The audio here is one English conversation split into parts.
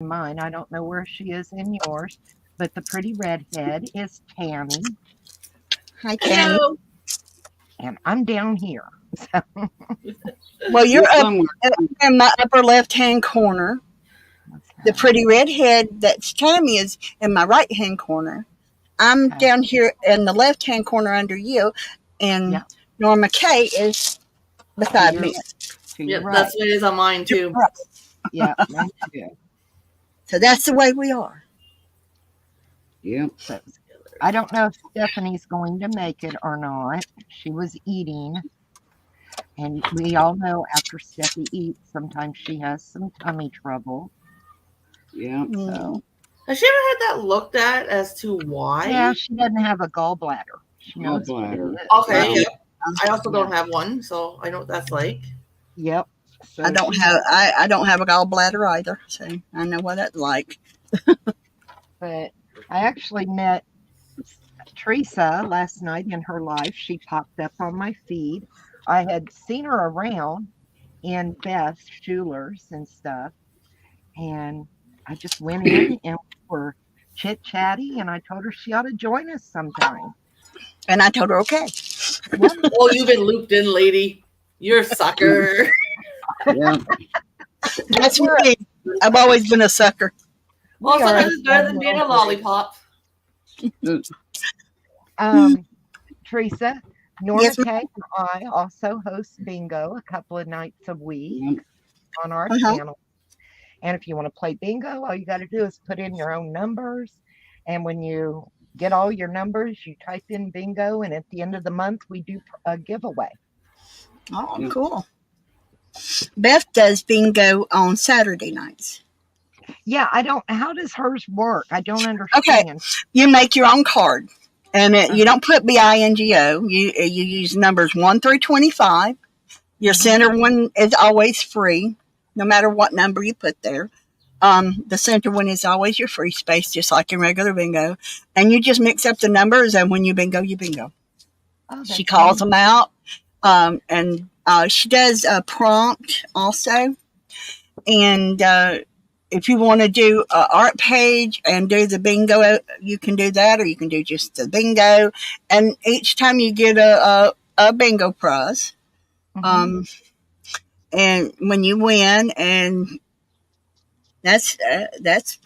mine. I don't know where she is in yours, but the pretty redhead is Tammy, Hi, Tammy. Hello. and I'm down here. So, Well, You're you're up somewhere. in my upper left-hand corner. The okay. pretty redhead that's Tammy is in my right-hand corner. I'm Okay. down here in the left-hand corner under you, and Yeah, Norma Kay is to beside your me. to your Yep, that's right. what it is on mine too. Right. Yeah, mine too. So that's the way we are. Yep. So I don't know if Stephanie's going to make it or not. She was eating, and we all know after Steffi eats, sometimes she has some tummy trouble. Yep. So, Has she ever had that looked at as to yeah, why? she doesn't have a gallbladder. She knows what it Gallbladder. is. Okay, Yeah. yeah. I also Yeah. don't have one, so I know what that's like. Yep. I So don't she have knows. I don't have a gallbladder either, so I know what that's like. But I actually met Teresa last night in her life. She popped up on my feed. I had seen her around in Beth Schuler's and stuff, and I just went in and we were chit chatty, and I told her she ought to join us sometime. And I told her okay. Yep. Oh, you've been looped in, lady. You're a sucker. Yep. That's We're me. I've always been a sucker. Well, we are a sometimes it's better fun than being a little group. lollipop. Teresa, Norma Yes, ma'am. Kay and I also host bingo a couple of nights a week Yep. on our Uh-huh. channel. And if you want to play bingo, all you got to do is put in your own numbers. And when you get all your numbers, you type in bingo. And at the end of the month, we do a giveaway. Oh, Yep. cool. Beth does bingo on Saturday nights. Yeah, how does hers work? I don't Okay, understand. you make your own card, and you Uh, don't put bingo. You use numbers 1 through 25. Your mhm. center one is always free, no matter what number you put there. The center one is always your free space, just like in regular bingo. And you just mix up the numbers, and when you bingo, you bingo. Oh, She that's calls neat. them out, and she does a prompt also. And if you want to do an art page and do the bingo, you can do that, or you can do just the bingo. And each time you get a bingo prize, Hmm. um, and when you win, and that's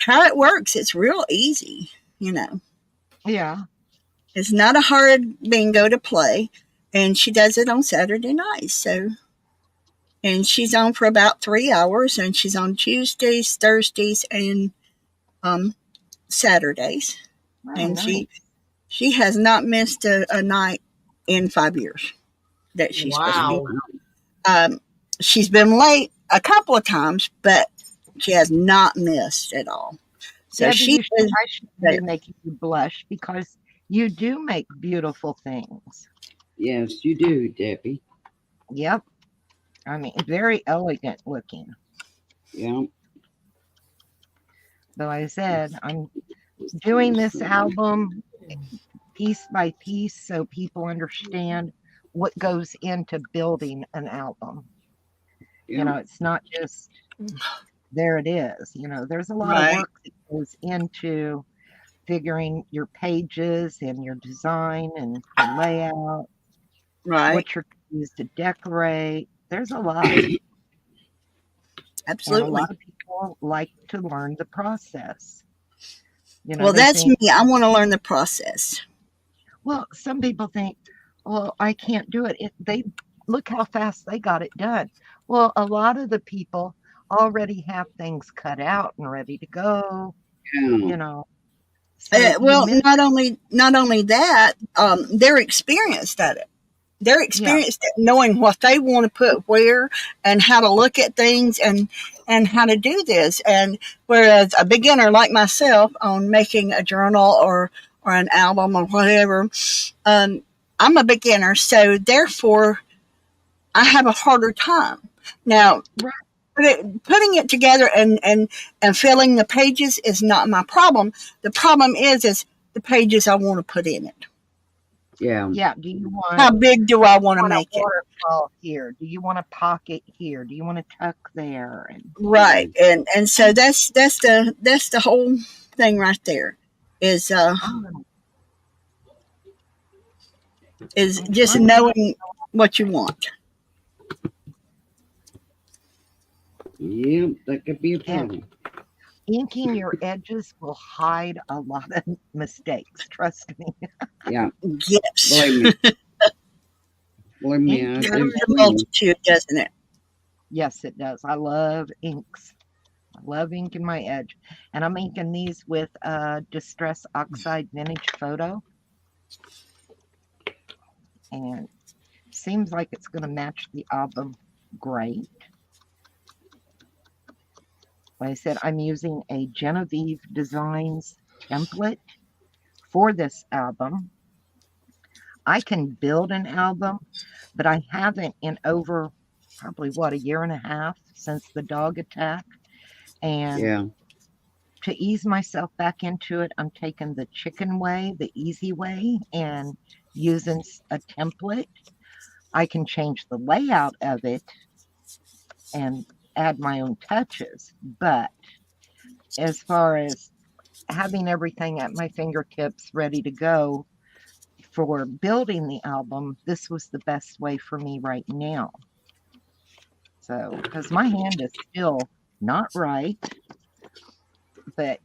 how it works. It's real easy, you know. Yeah. It's not a hard bingo to play, and she does it on Saturday nights. So, and she's on for about 3 hours, and she's on Tuesdays, Thursdays, and um, Saturdays. Oh, And nice. she has not missed a night in 5 years that she's supposed to be. Wow. Um, she's been late a couple of times, but she has not missed at all. So Debbie, she is I should be there. making you blush because you do make beautiful things. Yes, you do, Debbie. Yep. I mean, very elegant looking. Yep. But like I said, I'm doing this album piece by piece so people understand what goes into building an album. You know, Yep. it's not just there it is. You know, there's a lot of Right, work that goes into figuring your pages and your design and the layout, right, what you're going to use to decorate. There's a lot. And a absolutely. lot of people like to learn the process. You know, Well, they that's think, me. I want to learn the process. well, some people think, well, I can't do it. They look how fast they got it done. Well, a lot of the people already have things cut out and ready to go, Yeah. you know. So you Well, miss, not only that, they're experienced at it. They're yeah, experienced at knowing what they want to put where and how to look at things and how to do this. And whereas a beginner like myself on making a journal or an album or whatever, I'm a beginner, so therefore I have a harder time. Now, right. putting it together and filling the pages is not my problem. The problem is the pages I want to put in it. Yeah. Yeah. Do you How want big do I want to want a make it? waterfall here? Do you want a pocket here? Do you want to tuck there? And Right. And so that's the whole thing right there. Is oh, is I'm just trying to knowing what you want. Yep. That could be a and problem. inking your edges will hide a lot of mistakes. Trust me. Yeah. Yes. Believe me. Believe me, Ink I your Comes do. a edges. multitude, doesn't it? Yes, it does. I love inks. I love inking my edge. And I'm inking these with Distress Oxide Vintage Photo. And seems like it's going to match the album great. Like I said, I'm using a Genevieve Designs template for this album. I can build an album, but I haven't in over probably a year and a half since the dog attack. And Yeah. to ease myself back into it, I'm taking the chicken way, the easy way, and using a template. I can change the layout of it and add my own touches. But as far as having everything at my fingertips ready to go for building the album, this was the best way for me right now. So, because my hand is still not right, but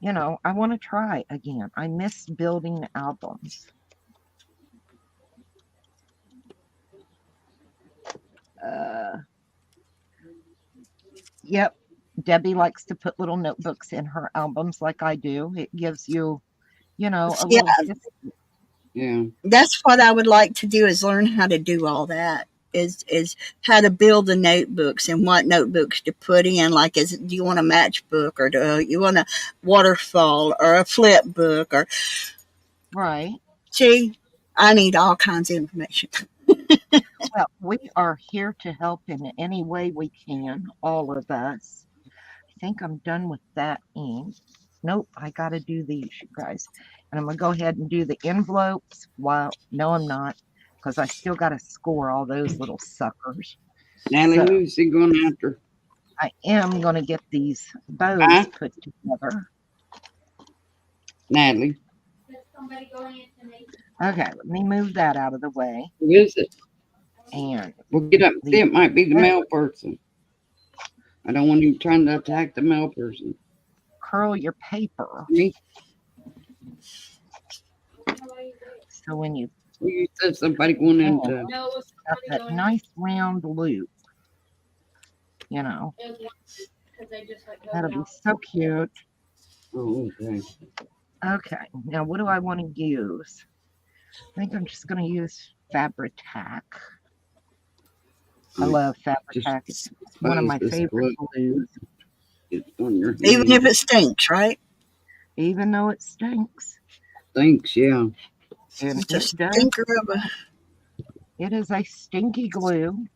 you know, I want to try again. I miss building albums. Yep. Debbie likes to put little notebooks in her albums like I do. It gives you, you know, a Yeah, little history. Yeah. that's what I would like to do is learn how to do all that. Is how to build the notebooks and what notebooks to put in. Like, do you want a matchbook or do you want a waterfall or a flip book or Right. see? I need all kinds of information. Well, we are here to help in any way we can, all of us. I think I'm done with that ink. Nope, I got to do these, you guys. And I'm going to go ahead and do the envelopes. Well, no, I'm not, because I still got to score all those little suckers. Natalie, So who's he going after? I am going to get these bows Huh? put together. Natalie. Okay, let me move that out of the way. Who is it? And We'll get up and see. the It might be the mail person. I don't want him trying to attack the mail person. curl your paper. Me? So when you You said somebody going into. got that nice round loop, you know, that'll be so cute. Oh, okay. Okay, now what do I want to use? I think I'm just going to use Fabri-Tac. I love Fabri-Tac. It's one of my favorite glues, It's on your Even hand. if it stinks, right? even though it stinks. Thanks, yeah. And It's a it does. stinker of a. It is a stinky glue,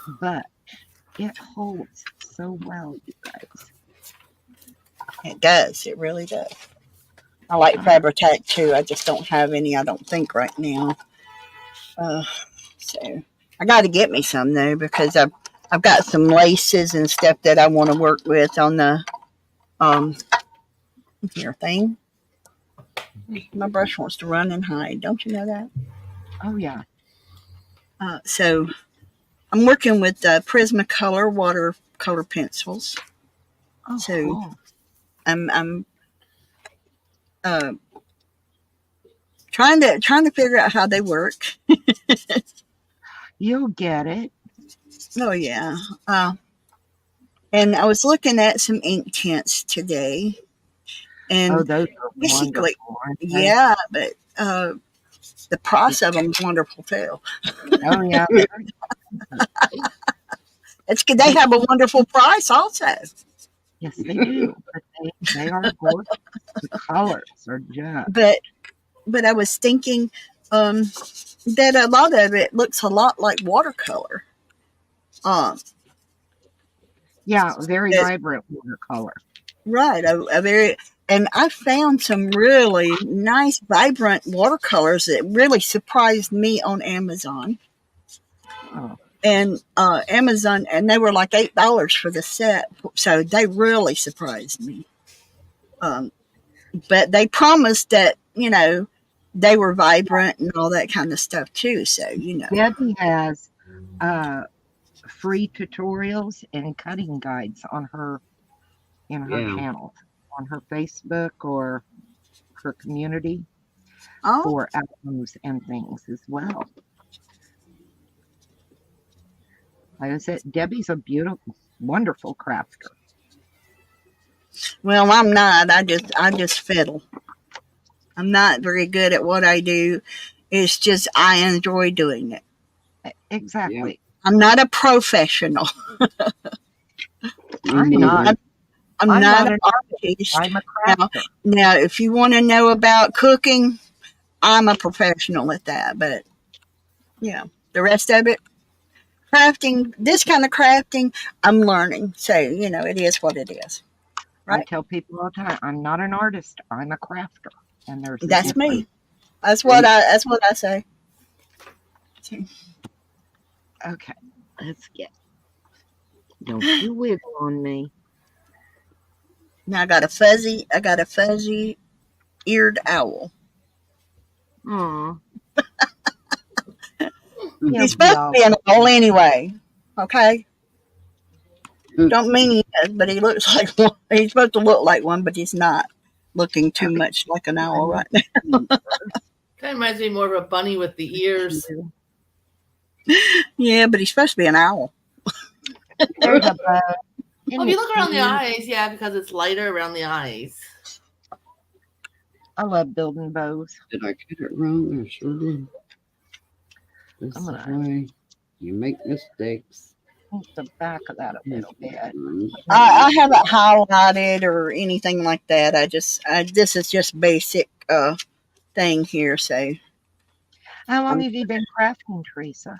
but it holds so well, you guys. It does. It really does. I like Fabri-Tac too. I just don't have any. I don't think right now. So I got to get me some though because I've got some laces and stuff that I want to work with on the here thing. My brush wants to run and hide. Don't you know that? Oh yeah. So I'm working with Prismacolor watercolor pencils. Oh, So cool. I'm trying to figure out how they work. You'll get it. Oh yeah. And I was looking at some ink tints today, and Oh, those are basically, wonderful, aren't they? yeah, but the price of them is wonderful too. Oh yeah. It's they have a wonderful price also. Yes, they do. But they are gorgeous. The colors are just. But I was thinking that a lot of it looks a lot like watercolor. Yeah, very Yes. vibrant watercolor. Right, a very, and I found some really nice, vibrant watercolors that really surprised me on Amazon. Oh, And Amazon, and they were like $8 for the set, so they really surprised me. Um, but they promised that they were vibrant and all that kind of stuff too. So Debbie has free tutorials and cutting guides on her Yeah. channel, on her Facebook or her community oh, for albums and things as well. Like I said, Debbie's a beautiful, wonderful crafter. well, I'm not. I just fiddle. I'm not very good at what I do. It's just I enjoy doing it. Exactly. I'm not a professional. I'm Me not. neither. I'm I'm not not an artist. I'm a crafter. Now, if you want to know about cooking, I'm a professional at that. But the rest of it, crafting, this kind of crafting, I'm learning. So it is what it is. I Right. tell people all the time, I'm not an artist. I'm a crafter, and there's a That's difference. me. That's what I say. Okay, let's get. Don't you wiggle on me. Now I got a fuzzy eared owl. Aw. He's supposed to be an owl anyway. Okay. Don't mean he is, but he looks like one. He's supposed to look like one, but he's not looking too much like an owl right now. Kind of reminds me more of a bunny with the ears. Yeah, but he's supposed to be an owl. There's a bug. Well, if you look around the eyes, yeah, because it's lighter around the eyes. I love building bows. Did I get it wrong? I sure did. This I'm is gonna- why you make mistakes. Paint the back of that a little bit. I haven't highlighted or anything like that. This is just basic thing here. So How long have you been crafting, Teresa?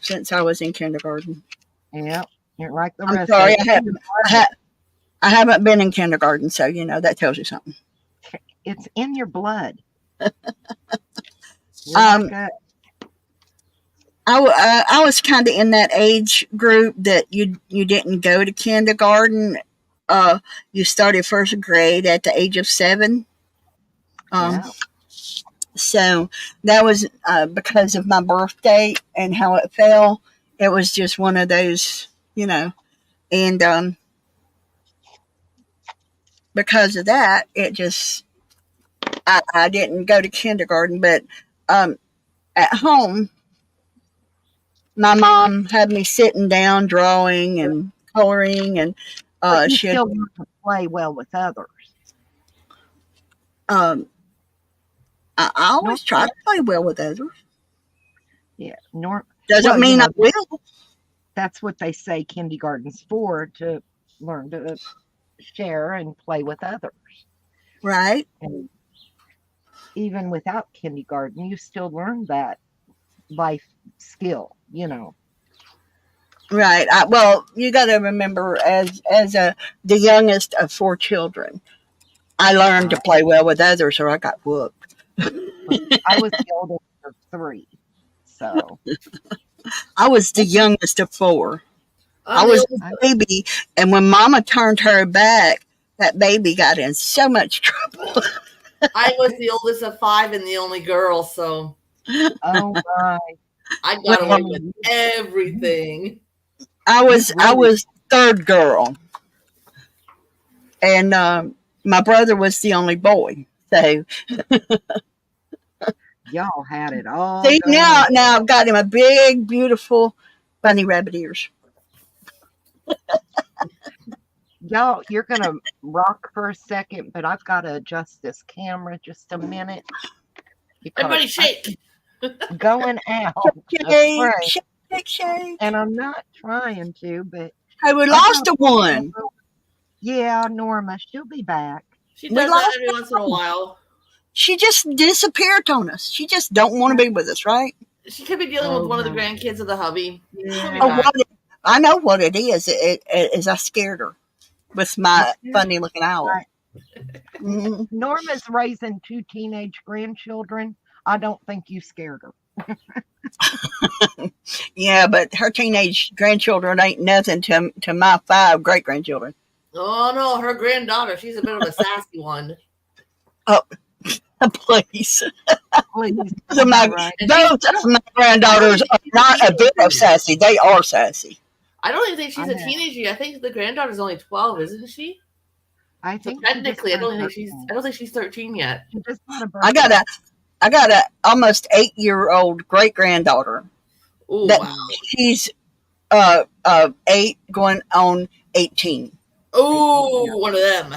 since I was in kindergarten. Yeah, you're like the I'm rest sorry, of I haven't been in kindergarten, so that tells you something. It's in your blood. Um, I was kind of in that age group that you didn't go to kindergarten. You started first grade at the age of 7. So that was because of my birthday and how it fell. It was just one of those, and because of that, it just I didn't go to kindergarten, but at home, my mom had me sitting down drawing and coloring, and But you she still want to play well with others. I always try to play well with others. Yeah, Doesn't Well, mean I you will. that's what they say kindergarten's for, to learn to share and play with others. Right? And even without kindergarten, you still learn that life skill, Right. Well, you got to remember, as the youngest of 4 children, I learned to play well with others, or I got whooped. I was the oldest of 3, so I was the youngest of 4. I I'm was the a baby, and when Mama turned her back, that baby got in so much trouble. I was the oldest of 5 and the only girl, so oh my. I got away with everything. I was third girl, and my brother was the only boy. So Y'all had it all. see, going now on. I've got him a big, beautiful bunny rabbit ears. Y'all, you're gonna rock for a second, but I've got to adjust this camera just a minute. because Everybody shake. I'm going out. Shake, Right. shake, shake. And I'm not trying to, but Hey, we lost a one. yeah, Norma, she'll be back. She We does that lost every once in a while. She just disappeared on us. She just don't want to be with us, right? She could be dealing with one of the grandkids of the hubby. She'll be Yeah. Oh, back. I know what it is. It is I scared her. with my funny looking owl. Right. Mhm. Norma's raising 2 teenage grandchildren. I don't think you scared her. Yeah, but her teenage grandchildren ain't nothing to my 5 great grandchildren. Oh no, her granddaughter, she's a bit of a sassy one. Please. Please. Those of my, Right. both of my granddaughters are not a bit of sassy. They are sassy. I don't even think she's I a know. teenager. I think the granddaughter's only 12, isn't she? I So think she just technically, I don't turned think 13. she's 13 yet. She just had a I birthday. got a almost 8-year-old great granddaughter. Oh That wow. she's 8 going on 18. Oh, one of them.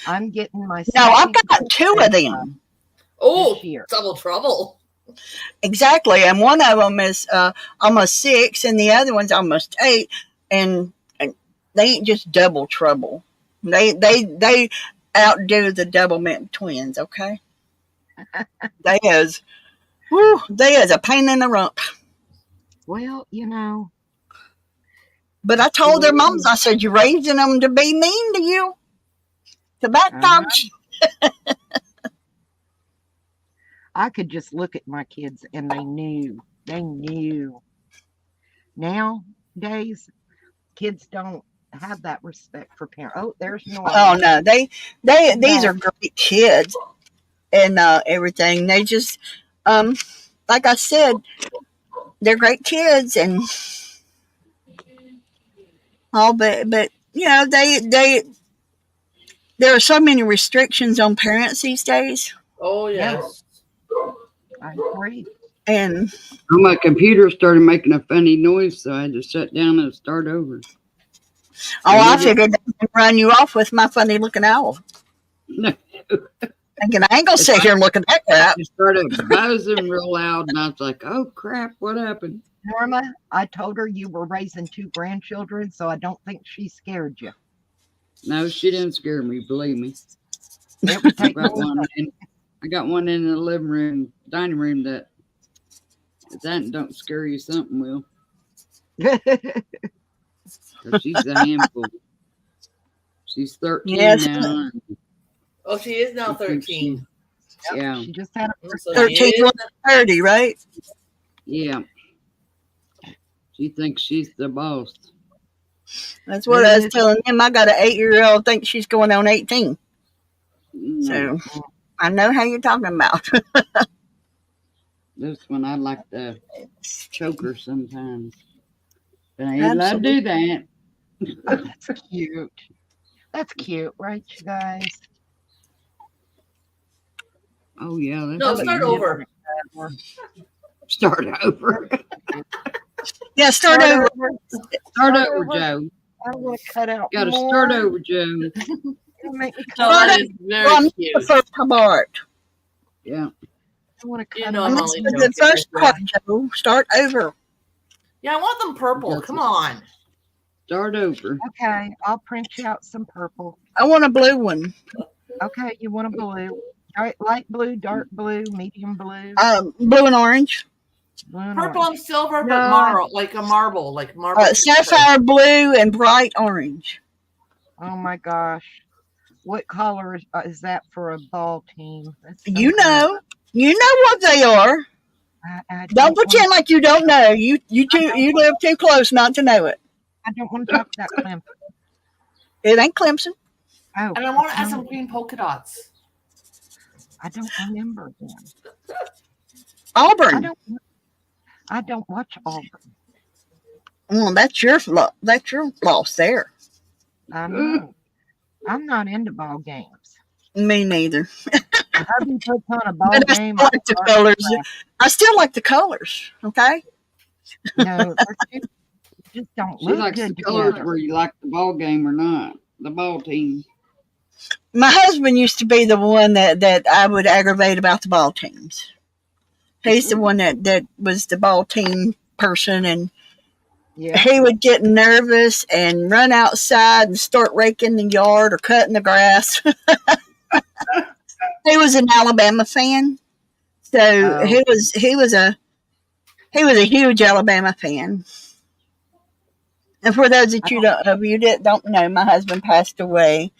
I'm getting my No, I've second got 2 of them. Oh, this year. double trouble. Exactly, and one of them is almost 6, and the other one's almost 8, and they ain't just double trouble. They outdo the double mint twins. Okay, they is a pain in the rump. Well, you know, But I told their moms, I said, you're raising them to be mean to you, to backdodge. I could just look at my kids and they knew. They knew. Nowadays, kids don't have that respect for parents. Oh, there's no. Oh no, these are great kids and everything. They just like I said, they're great kids and all, but you know there are so many restrictions on parents these days, Oh yes. I agree. and Well, my computer started making a funny noise, so I had to shut down and start over. I figured I'd run you off with my funny looking owl. No. Thinking I ain't gonna sit here and look at that crap. It started buzzing real loud, and I was like, "Oh crap, what happened?" Norma, I told her you were raising 2 grandchildren, so I don't think she scared you. No, she didn't scare me. Believe me. It would I take got more one. I got one in the living room, dining room. That if that don't scare you, something will. than- 'Cause she's a handful. She's 13 Yes. now. Oh, she is now I think 13. Yeah, She just had a So 13 she is- going to 30, right? yeah. She thinks she's the boss. That's what I was telling him. I got an 8-year-old thinks she's going on 18. No, So I know how you're talking about. this one I like to choke her sometimes. But I ain't allowed to do that. Oh, that's cute. That's cute, right, you guys? Oh yeah, that's No, cute. start over. Start over. Yeah, start over. Start over, Joe. I want to cut out Got to more. start over, Joe. It'll make me cut No, out. that is very Well, the cute. first part. Yeah. I want to You cut know out I'm And only this is more. the first part, Joe. Start over. Yeah, I want them purple. Come on. Start over. Okay, I'll print you out some purple. I want a blue one. Okay, you want a blue. Light blue, dark blue, medium blue, Blue and orange. blue and Purple orange. and silver, but No. marble, like a marble, like marble. Sapphire blue and bright orange. Oh my gosh. What color is that for a ball team? That's so You good. know. You know what they are. I Don't pretend want- like you don't know. You live too close not to know it. I don't want to talk about Clemson. It ain't Clemson. Oh, And I want to add some green polka dots. I don't remember them. Auburn. I don't watch Auburn. Well, that's your loss there. I know. I'm not into ball games. Me neither. Hubby puts on a ball But I game. still like the colors. I still like the colors. Okay. No, they're just don't She look likes good the colors together. where you like the ball game or not. The ball team. My husband used to be the one that I would aggravate about the ball teams. He's the one that was the ball team person, and Yeah. he would get nervous and run outside and start raking the yard or cutting the grass. He was an Alabama fan, so Oh. he was a huge Alabama fan. And for those of you that don't know, my husband passed away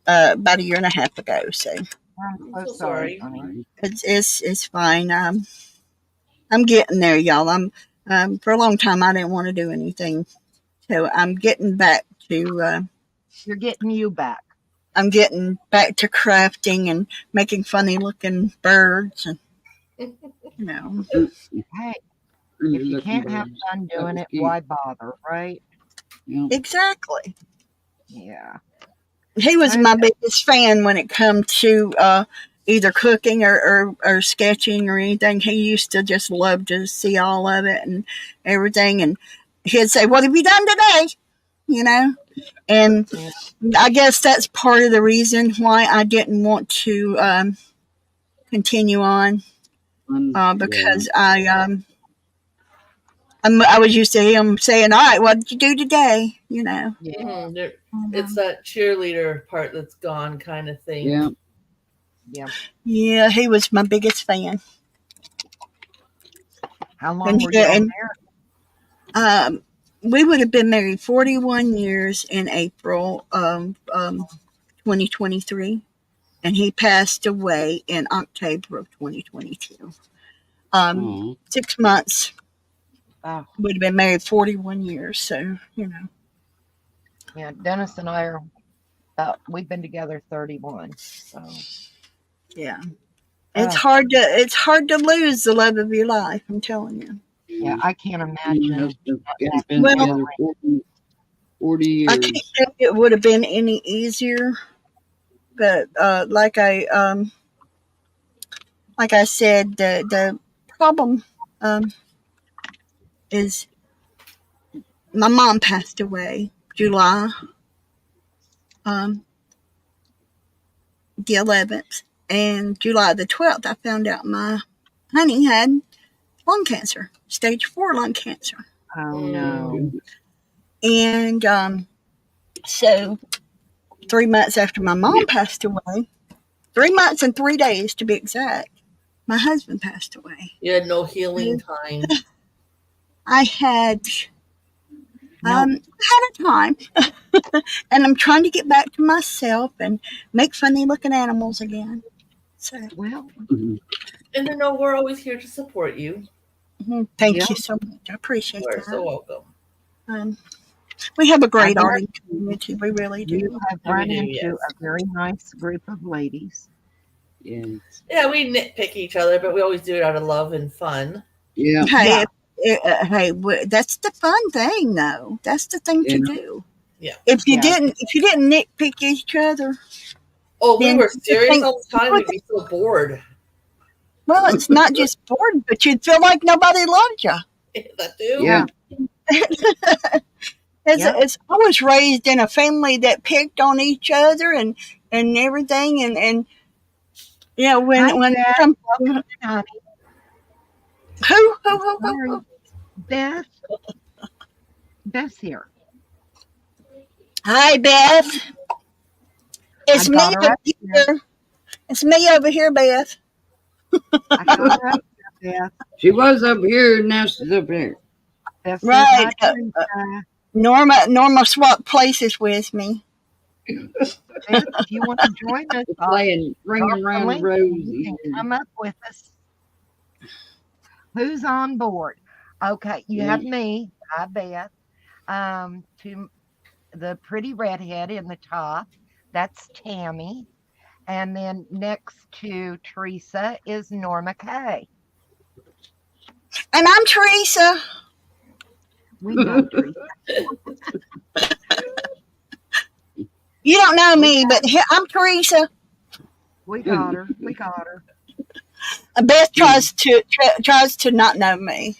about 1.5 years ago. So I'm so so sorry, sorry. honey. it's fine. I'm getting there, y'all. For a long time I didn't want to do anything, so I'm getting back to. You're getting you back. I'm getting back to crafting and making funny looking birds, and you know. Hey, Pretty if you looking can't have birds. fun That doing was it, cute. why bother, right? Yeah. Exactly. Yeah. He was Okay. my biggest fan when it come to either cooking or sketching or anything. He used to just love to see all of it and everything. And he'd say, "What have you done today?" You know? And Yeah. I guess that's part of the reason why I didn't want to continue on because I was used to him saying, "All right, what did you do today?" You know. Yeah. It's that cheerleader part that's gone, kind of thing. Yeah. Yeah. Yeah, he was my biggest fan. How long And, were you and married? we would have been married 41 years in April of 2023, and he passed away in October of 2022. Aw. 6 months. Oh, Would have been married 41 years, so you know. yeah. Dennis and I we've been together 31. So Yeah, it's oh, hard to lose the love of your life. I'm telling you. yeah, I can't My imagine. husband has been Well, together 40 I can't years. tell you it would have been any easier, but like I said, the problem is my mom passed away July the 11th, and July the 12th I found out my honey had lung cancer, stage 4 lung cancer, Oh no. and so 3 months after my mom passed away, 3 months and 3 days to be exact, my husband passed away. You had no healing time. I had No. a time, and I'm trying to get back to myself and make funny looking animals again. So Well, Mhm. And to know we're always here to support you. thank Yeah. you so much. I appreciate You are that. so welcome. We have a great I bet art community. We really do. you have We run do, into yes. a very nice group of ladies. Yeah. Yeah, we nitpick each other, but we always do it out of love and fun. Yeah. Hey, Yeah. that's the fun thing, though. That's the thing to Yeah. do. Yeah. If you Yeah. didn't nitpick each other, Oh, we then were serious think- all the time. We'd be so bored. well, it's not just bored, but you'd feel like nobody loved you. That too. Yeah. As I was raised in a family that picked on each other and everything, and you know when Hi, some, honey. who Sorry. Beth. Beth's here. Hi, Beth. It's I me got her over up here. It's me over here, Beth. I got her up there, Beth. She was up here, now she's up there. Beth says Right. hi, Teresa. Norma swapped places with me. Beth, if you want to join us, We're playing Ringing drop the Around the link. You Rosie. can come up with us. Who's on board? Okay, you Yeah. have me. Hi, Beth. To the pretty redhead in the top, that's Tammy. And then next to Teresa is Norma Kay. And I'm Teresa. We know Teresa. You don't know me, but I'm Teresa. We got her. We got her. Beth tries to not know me.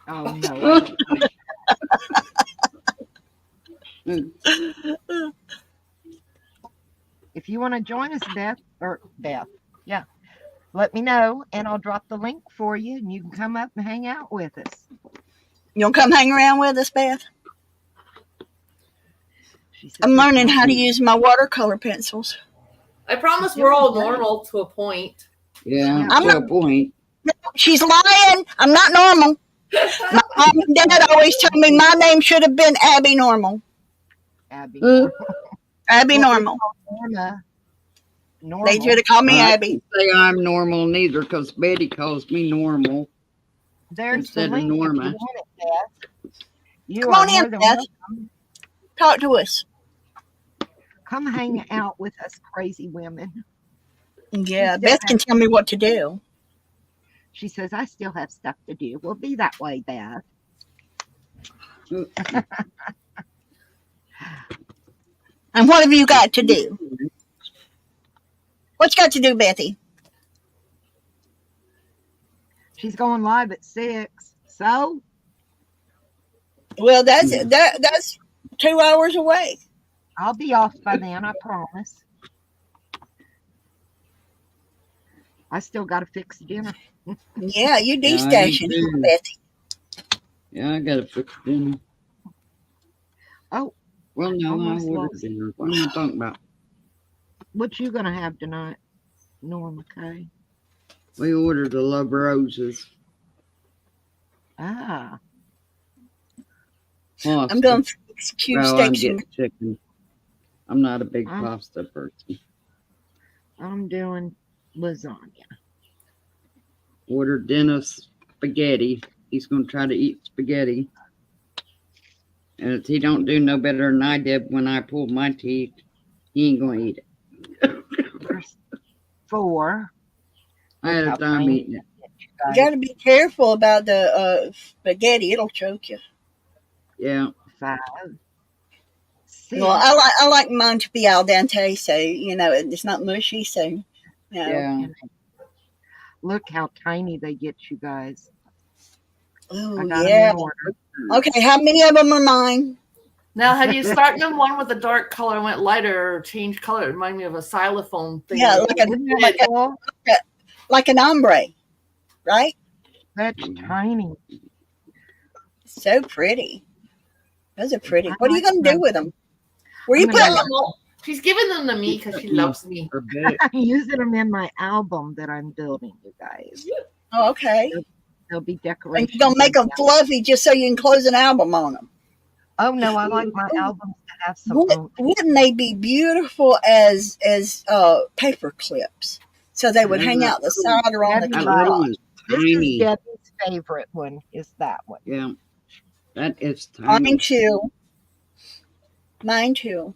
Oh no. If you want to join us, Beth, yeah, let me know and I'll drop the link for you and you can come up and hang out with us. You'll come hang around with us, Beth? She said, I'm learning how to use my watercolor pencils. I promise we're all normal to a point. Yeah, I'm to a point. She's lying. I'm not normal. My mom and dad always told me my name should have been Abby Normal. Abby. Uh, Abby Well, we Normal. call Norma They normal. should have called me I Abby. didn't say I'm normal neither, because Betty calls me normal. There's the instead of link if you Norma. want it, Beth. You Come are on in, more than Beth. welcome. Talk to us. Come hang out with us crazy women. Yeah, still Beth can have- tell me what to do. She says, I still have stuff to do. We'll be that way, Beth. And what have you got to do? What you got to do, Bethy? She's going live at 6. So Well, that's 2 hours away. I'll be off by then, I promise. I still got to fix dinner. Yeah, you Yeah, I do de-station, too. Bethy. Yeah, I gotta fix dinner. Oh, Well, no, I almost ordered lost. dinner. What am I talking about? What you gonna have tonight, Norma Kay? We ordered the Love Roses. Ah, I'm Pasta. going to fix cube Well, I'm steaks getting and chicken. I'm not a big I'm- pasta person. I'm doing lasagna. Ordered Dennis spaghetti. He's gonna try to eat spaghetti. And if he don't do no better than I did when I pulled my teeth, he ain't gonna eat it. There's 4. I had a How time tiny eating it. you guys. got to be careful about the spaghetti. It'll choke you. Yeah. 5. 6. Well, I like mine to be al dente, so you know it's not mushy. So, you know. Yeah. Look how tiny they get, you guys. I Oh got 'em yeah. in order. Okay, how many of them are mine? Now, have you started on one with a dark color and went lighter or changed color? It reminded me of a xylophone thing. Yeah, like a Isn't that cool? like an ombre, right? That's tiny. So pretty. Those are pretty. I What are you like going to do them. with them? Where you I'm put gonna- them? She's giving them to me because she loves me. A bit. I'm using them in my album that I'm building, you guys. Oh, okay. They'll be And decorations. you're going to make them in the fluffy just so you can close an album on them. Oh no, I like my albums to have some Wouldn't they be beautiful as paper clips? So they would hang out the side or on the That'd be That right. top. little one's This tiny. is Debbie's favorite one, is that one. Yeah. That is Mine tiny. too. Mine too.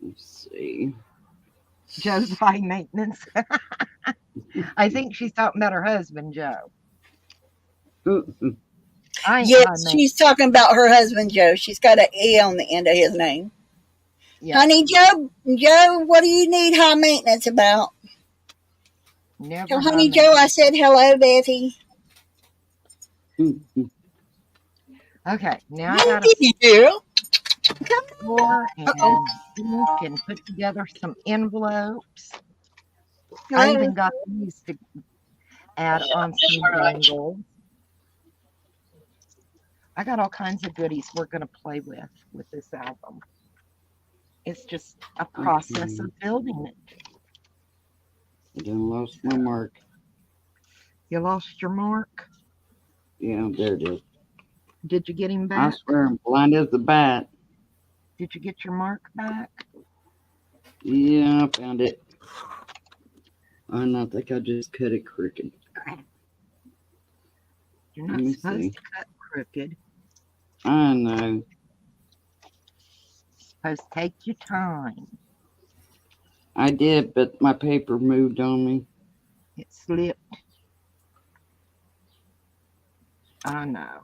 Let's see. Joe's high maintenance. I think she's talking about her husband, Joe. Ooh, I ain't high Yes, maintenance. she's talking about her husband Joe. She's got an E on the end of his name. Yeah. Honey Joe, what do you need high maintenance about? Never Tell high Honey Joe I said hello, Betty. Okay, now I Hey, gotta Betty girl. pour and ink and put together some envelopes. I Hello. even got these to add on some dangles. I got all kinds of goodies we're going to play with this album. It's just a process of building it. I done lost my mark. You lost your mark. Yeah, there it is. Did you get him I back? swear I'm blind as a bat. Did you get your mark back? Yeah, I found it. I think I just cut it crooked. You're Let not me supposed see. to cut crooked. I know. Supposed to take your time. I did, but my paper moved on me. It slipped. I know.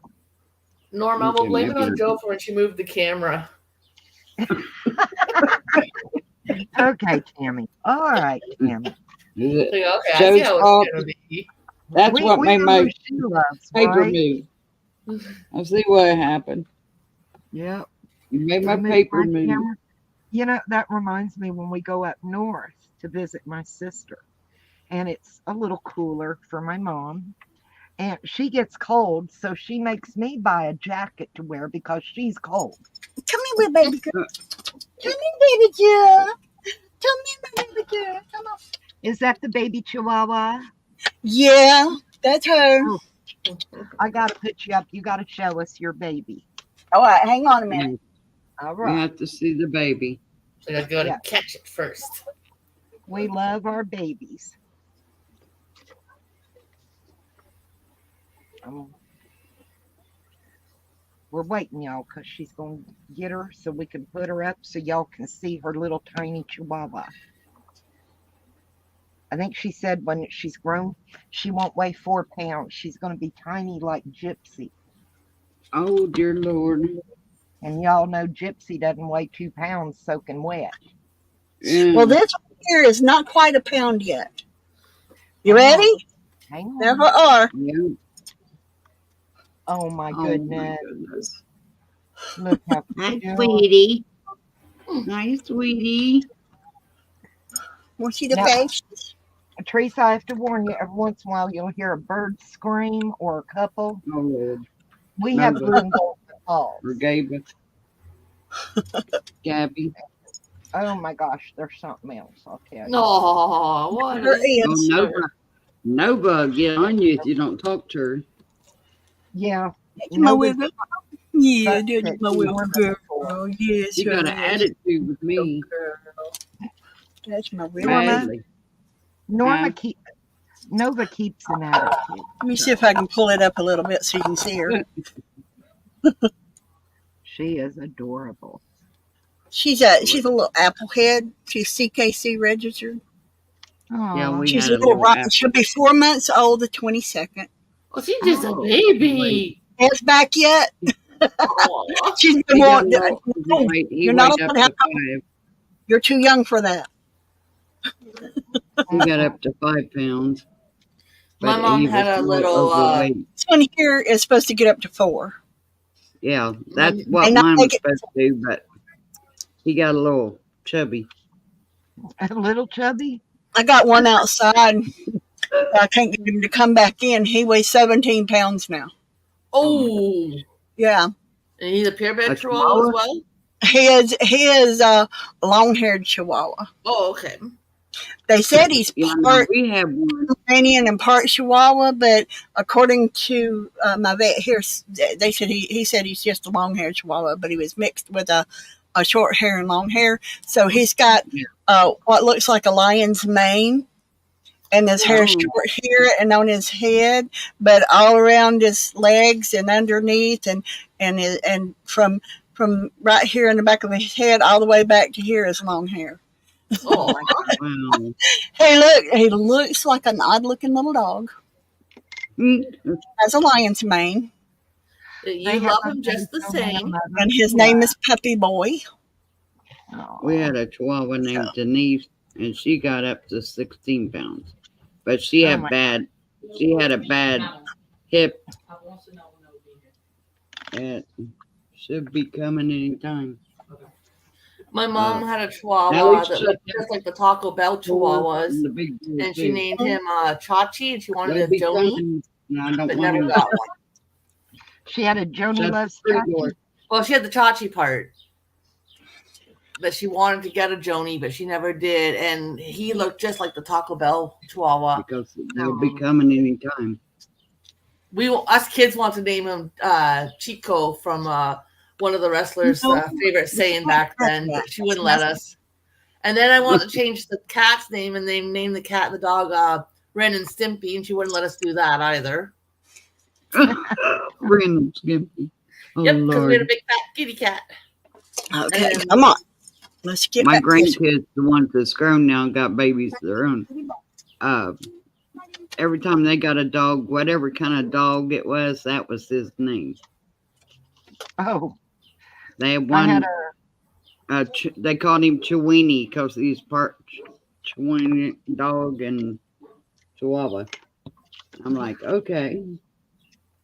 Norma, we'll Okay, blame it on maybe- Joe for when she moved the camera. Okay, Tammy. All right, Tammy. Is it? Like, okay, I see Joe's how fault. it's gonna be. That's what made know my who she loves, paper right? move. I see what happened. Yep. You made my I moved paper my move. camera. You know, that reminds me when we go up north to visit my sister, and it's a little cooler for my mom. And she gets cold, so she makes me buy a jacket to wear because she's cold. Come here, baby girl. Come here, baby girl. Come here, baby girl. Come on. Is that the baby chihuahua? Yeah, That's her. I gotta put you up. You gotta show us your baby. All right, hang on a minute. All We right. have to see the baby. So I gotta Yeah. catch it first. We love our babies. We're waiting, y'all, because she's going to get her so we can put her up so y'all can see her little tiny chihuahua. I think she said when she's grown, she won't weigh 4 pounds. She's going to be tiny like Gypsy. Oh, dear Lord. And y'all know Gypsy doesn't weigh 2 pounds soaking wet. Yeah. Well, this one here is not quite a pound yet. You ready? Hang on. There we are. Yeah. Oh my Oh, goodness. my goodness. Look how Hi, cute. sweetie. Hi, sweetie. Want to see the Now- face? Teresa, I have to warn you, every once in a while you'll hear a bird scream or a couple. Oh, Lord. We No, have but- blue and gold balls. Or Gabby. Gabby. Oh my gosh, there's something else, I'll tell you. No, what Her is Oh, is. Nova get on you if you don't talk to her. Yeah, My no, little, yeah, That's that's it. my little Wonderful. girl. Yes, You got an her is. attitude with me. That's my little. Norma? Badly. Norma Huh? Nova keeps an attitude. Let me see if I can pull it up a little bit so you can see her. She is adorable. She's a little applehead. She's CKC registered. Yeah, Aw. we She's had a a little little rock. apple. She'll be 4 months old the 22nd. Oh, she's just a Oh, baby. Is back yet? Aw. She's He been got wanting. low- No, he you're not weighed up allowed to to have- 5. You're too young for that. He got up to 5 pounds. My but mom he had was a little little, overweight. This one here is supposed to get up to 4. Yeah, that's what May not mine was make it- supposed to do, but he got a little chubby. A little chubby. I got one outside. I can't get him to come back in. He weighs 17 pounds now. oh, Yeah. and he's a A purebred chihuahua chihuahua? as well? He is a long-haired Chihuahua. Oh, okay. They said he's Yeah, no, part we have one. Romanian and part Chihuahua, but according to my vet here, they said he said he's just a long-haired Chihuahua, but he was mixed with a short hair and long hair. So he's got what looks like a lion's mane, and his hair is Oh. short here and on his head, but all around his legs and underneath, and from right here in the back of his head all the way back to here is long hair. Oh, Wow. He looks like an odd-looking little dog. Mm, Has a lion's mane, you love him just the same. and his name is Puppy Boy. We had a chihuahua named Denise, and she got up to 16 pounds. But she Oh had she had a bad hip. It should be coming anytime. My mom had a Now chihuahua he's that looked just like the Taco Bell chihuahuas, The big boy, and she too. named him Chachi, and she wanted They'll a be Joni, coming. No, I don't but want never him. got one. She had a Joni That's Loves pretty Chachi. good. Well, she had the Chachi part, but she wanted to get a Joni, but she never did. And he looked just like the Taco Bell Chihuahua. Because they'll be coming anytime. Us kids want to name him Chico from one of the wrestlers' favorite saying back then, but she wouldn't let us. And then I wanted to change the cat's name, and they named the cat and the dog Ren and Stimpy, and she wouldn't let us do that either. Random Skimpy. Oh, Yep, because we had a Lord. big fat kitty cat. Okay, And- come on. Let's get My back to this. grandkids, the ones that's grown now, got babies of their own. Every time they got a dog, whatever kind of dog it was, that was his name. Oh, They had I had one. They called him Chiweenie because he's part Chiweenie dog and Chihuahua. I'm like, okay,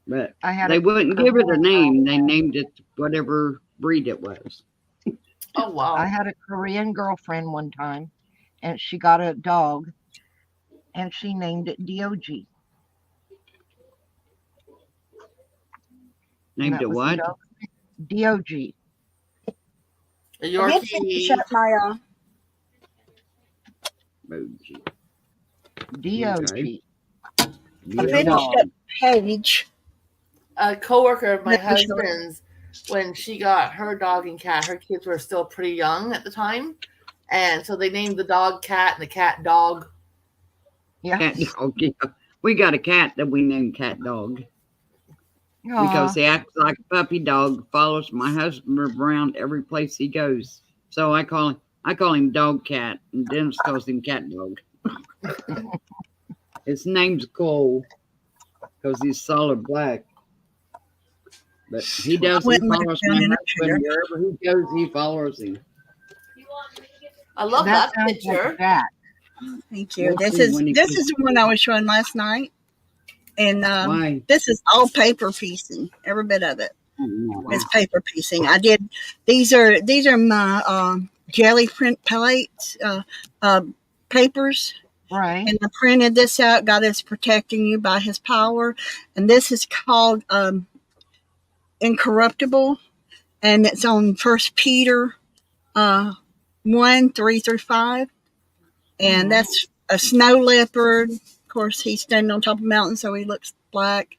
but I they wouldn't give it a name. They named it whatever breed it was. Oh, wow. I had a Korean girlfriend one time, and she got a dog, and she named it Dog. Named it what? Dog. A I meant to Yorkie. shut my Boji. Dog. Okay. I Yeah, finished dog. up Page. A coworker of my Yeah, for sure. husband's, when she got her dog and cat, her kids were still pretty young at the time, and so they named the dog Cat and the cat Dog. Yeah. Cat dog. Yeah. We got a cat that we named Cat Dog because Aw. he acts like a puppy dog, follows my husband around every place he goes. So I call him Dog Cat, and Dennis calls him Cat Dog. His name's Cole because he's solid black. But he does. He went and looked follows down my in the husband wherever he goes. He follows him. I love That that sounds picture. like Jack. Thank you. We'll This see is when he this comes. is the one I was showing last night, and Why? this is all paper piecing. Every bit of it Oh, is paper piecing. I did. These are my jelly print plates, papers. Right. And I printed this out. God is protecting you by His power, and this is called Incorruptible, and it's on First Peter 1:3-5, and that's a snow leopard. Of course, he's standing on top of a mountain, so he looks black.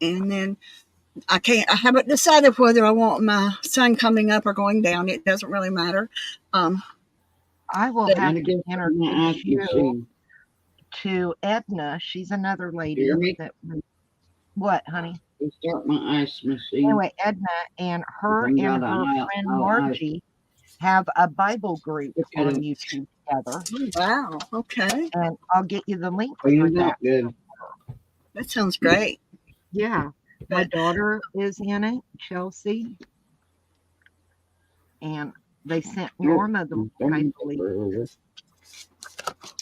And then I haven't decided whether I want my sun coming up or going down. It doesn't really matter. I will But- have Trying to to get my ice introduce you machine. to Edna. She's another lady Hear me? that. What, honey? We start my ice machine. Anyway, Edna and her Bring and that her on out. friend Oh, Margie have a Bible group Look at on him. YouTube together, Wow. Okay, and I'll get you the link Oh, for you're that. not good. that sounds great. Yeah, my But- daughter is in it, Chelsea, and they sent Norma the link, I believe.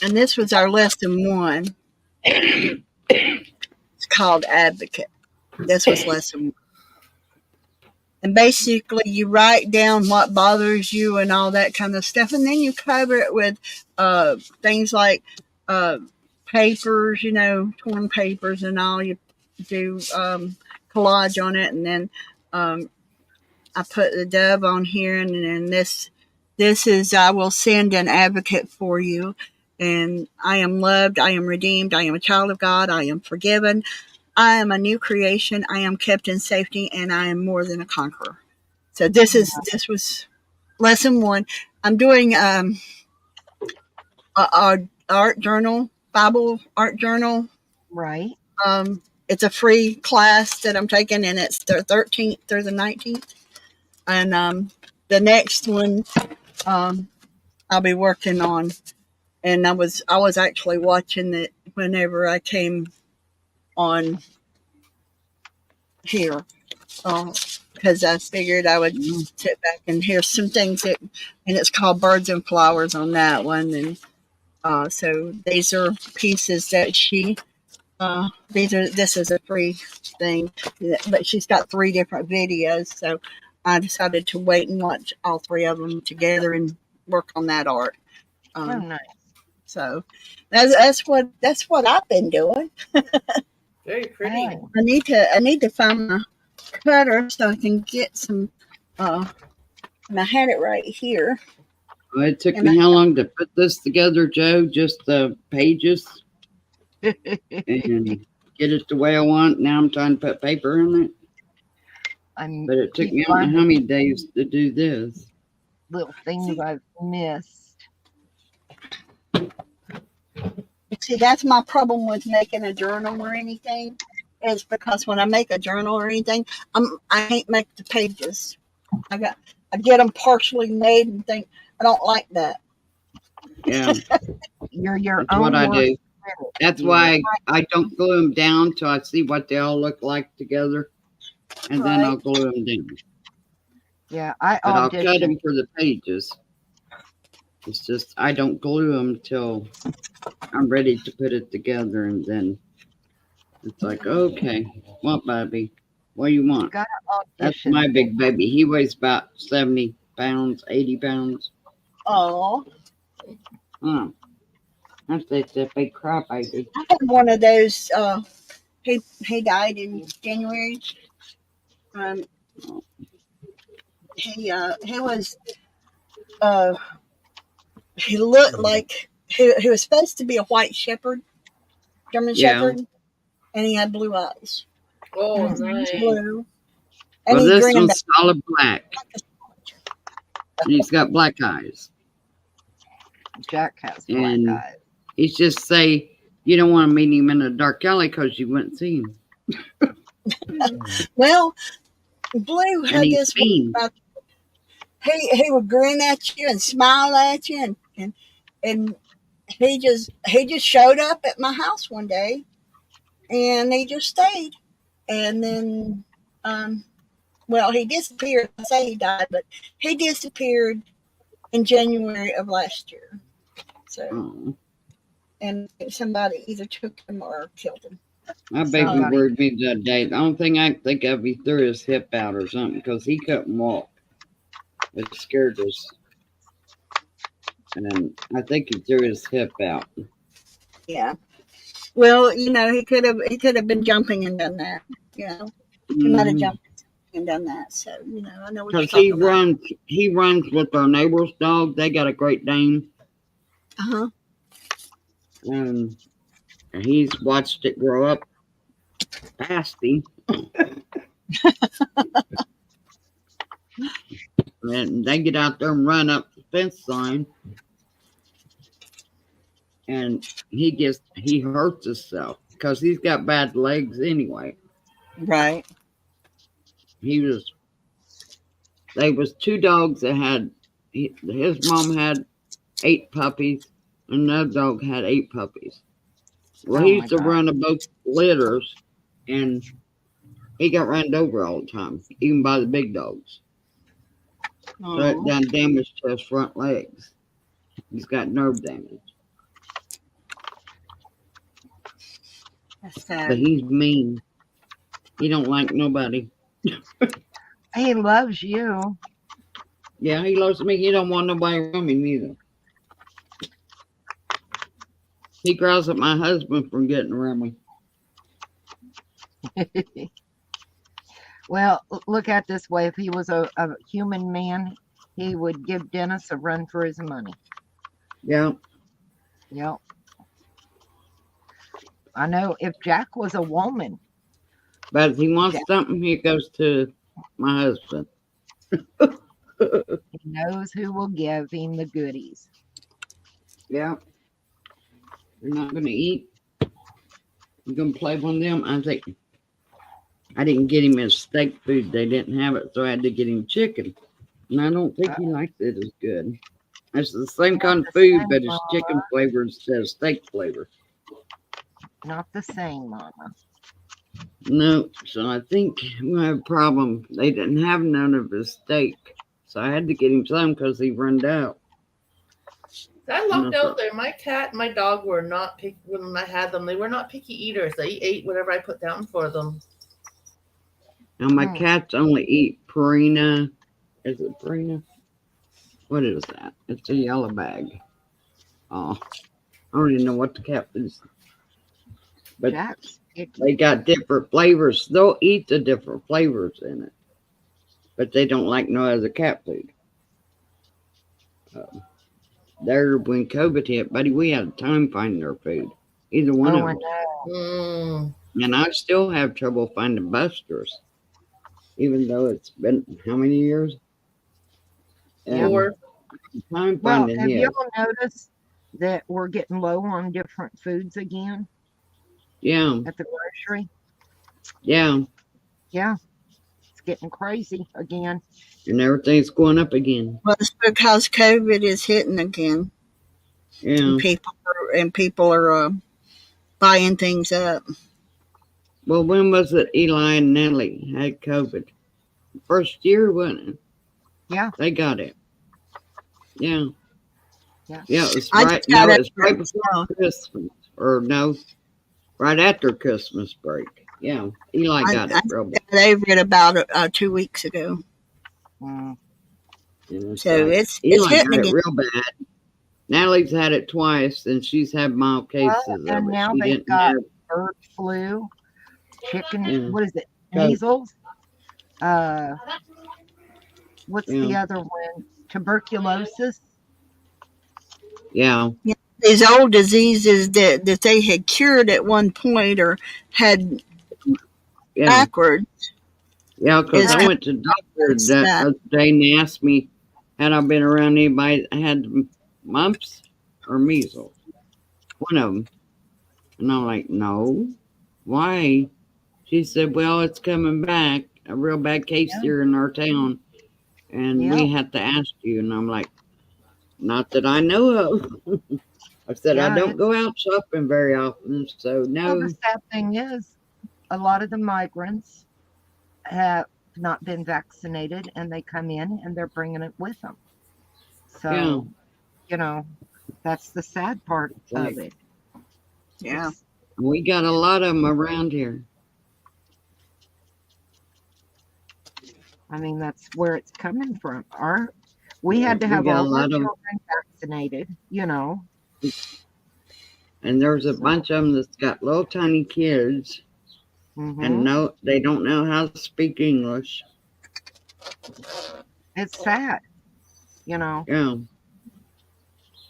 And this was our lesson 1. It's called Advocate. This was lesson 1. And basically, you write down what bothers you and all that kind of stuff, and then you cover it with things like papers, torn papers and all. You do collage on it, and then I put the dove on here, and then this is I will send an advocate for you, and I am loved, I am redeemed, I am a child of God, I am forgiven, I am a new creation, I am kept in safety, and I am more than a conqueror. So this was lesson 1. I'm doing a art journal, Bible art journal. Right. It's a free class that I'm taking, and it's the 13th through the 19th. And the next one I'll be working on, and I was actually watching it whenever I came on here, because I figured I would sit back and hear some things and it's called Birds and Flowers on that one, and so these are pieces that she. This is a free thing, but she's got 3 different videos, so I decided to wait and watch all 3 of them together and work on that art. Oh, nice. So that's what I've been doing. Very pretty. Oh, I need to find my cutter so I can get some. And I had it right here. Well, it took me how long to put this together, Joe? Just the pages and get it the way I want. Now I'm trying to put paper in it. I'm But it took keep me I don't know finding how many days to do this. little things I've missed. See, that's my problem with making a journal or anything. Is because when I make a journal or anything, I can't make the pages. I get them partially made and think I don't like that. Yeah, You're your that's own what I worst do. critic. That's why I don't glue them down till I see what they all look like together, and then Right. I'll glue them down. Yeah, I But I'll cut auditioned. them for the pages. It's just I don't glue them till I'm ready to put it together, and then it's like, okay, what, baby? What do you want? Got That's audition. my big baby. He weighs about 70 pounds, 80 pounds. Oh, Oh, that's a big cry baby. I had one of those. He died in January. He was he looked like he was supposed to be a white shepherd, German Yeah. shepherd, and he had blue eyes. Oh, Mm. nice. Blue. And Well, he this grinned one's at solid black. He's got black eyes. Jack has black And eyes. he's just say you don't want to meet him in a dark alley because you wouldn't see him. Well, Blue And had he's this mean. about he would grin at you and smile at you and he just showed up at my house one day and he just stayed. And then well, he disappeared. I say he died, but he disappeared in January of last year. So Oh, and somebody either took him or killed him. my baby Somebody- worried me the other day. The only thing I can think of, he threw his hip out or something because he couldn't walk. It scared us. And I think he threw his hip out. Yeah. Well, he could have been jumping and done that. He might have jumped and done that. So, I know what you're Because talking about. he runs with our neighbor's dog. They got a Great Dane. Uh-huh. And he's watched it grow up past him. And they get out there and run up the fence line. And he hurts himself because he's got bad legs anyway. Right. They was two dogs that had, his mom had 8 puppies, and another dog had 8 puppies. Well, Oh he my used to God. run both litters, and he got run over all the time, even by the big dogs. So it Oh, done damage to his front legs. He's got nerve damage. that's But sad. he's mean. He don't like nobody. He loves you. Yeah, he loves me. He don't want nobody around me neither. He growls at my husband for getting around me. Well, look at it this way. If he was a human man, he would give Dennis a run for his money. Yeah. Yep. I know if Jack was a woman, But if he wants Yeah. something, he goes to my husband. he knows who will give him the goodies. Yeah. You're not going to eat. You're going to play one of them. I didn't get him his steak food. They didn't have it, so I had to get him chicken. And I don't think he liked it as good. It's the same kind of the food, same, but it's chicken flavor instead of steak flavor. Not the same, Mama. No, so I think we have a problem. They didn't have none of his steak. So I had to get him some because he run out. I lucked out there. My cat and my dog were not picky when I had them. They were not picky eaters. They ate whatever I put down for them. Now my Hmm. cats only eat Purina. Is it Purina? What is that? It's a yellow bag. Oh, I don't even know what the cat is. But Jack's picky. they got different flavors. They'll eat the different flavors in it, but they don't like no other cat food. There, when COVID hit, buddy, we had a time finding their food. Either one Oh, of I them. know. And I still have trouble finding Buster's, even though it's been how many years? And Or time Well, finding have his. you all noticed that we're getting low on different foods again Yeah, at the grocery? yeah. Yeah, it's getting crazy again. And everything's going up again. Well, it's because COVID is hitting again, Yeah. and people are buying things up. Well, when was it Eli and Nellie had COVID? First year, wasn't it? Yeah. They got it. Yeah. Yeah. Yeah, it was I right. just got No, it it was right myself. before Christmas. Or no, right after Christmas break. Yeah. Eli got it real bad. They read about it 2 weeks ago. Mm. Yeah, So it's Eli hitting got it again. real bad. Natalie's had it twice, and she's had mild cases of and it. now She they've didn't got have. bird flu, chicken. Yeah. What is it? Yeah. Measles. What's the Yeah. other one? Tuberculosis. Yeah. They these old diseases that they had cured at one point or had Yeah. backward. Yeah, because It's I went to the doctor it's that that. other day and they asked me, had I been around anybody that had mumps or measles? One of them. And I'm like, no. Why? She said, well, it's coming back. A real bad case Yeah. here in our town. And Yeah. we have to ask you. And I'm like, not that I know of. I said, I Yeah, don't go out shopping very often. So, well, no. the sad thing is, a lot of the migrants have not been vaccinated, and they come in and they're bringing it with them. So, Yeah. you know, that's the sad part It's like, of it. Yeah. It's, we got a lot of them around here. I mean, that's where it's coming from. We had to We have got a all our lot of, children vaccinated, you know. and there's a So, bunch of them that's got little tiny kids and mhm. no, they don't know how to speak English. It's sad, you know. Yeah.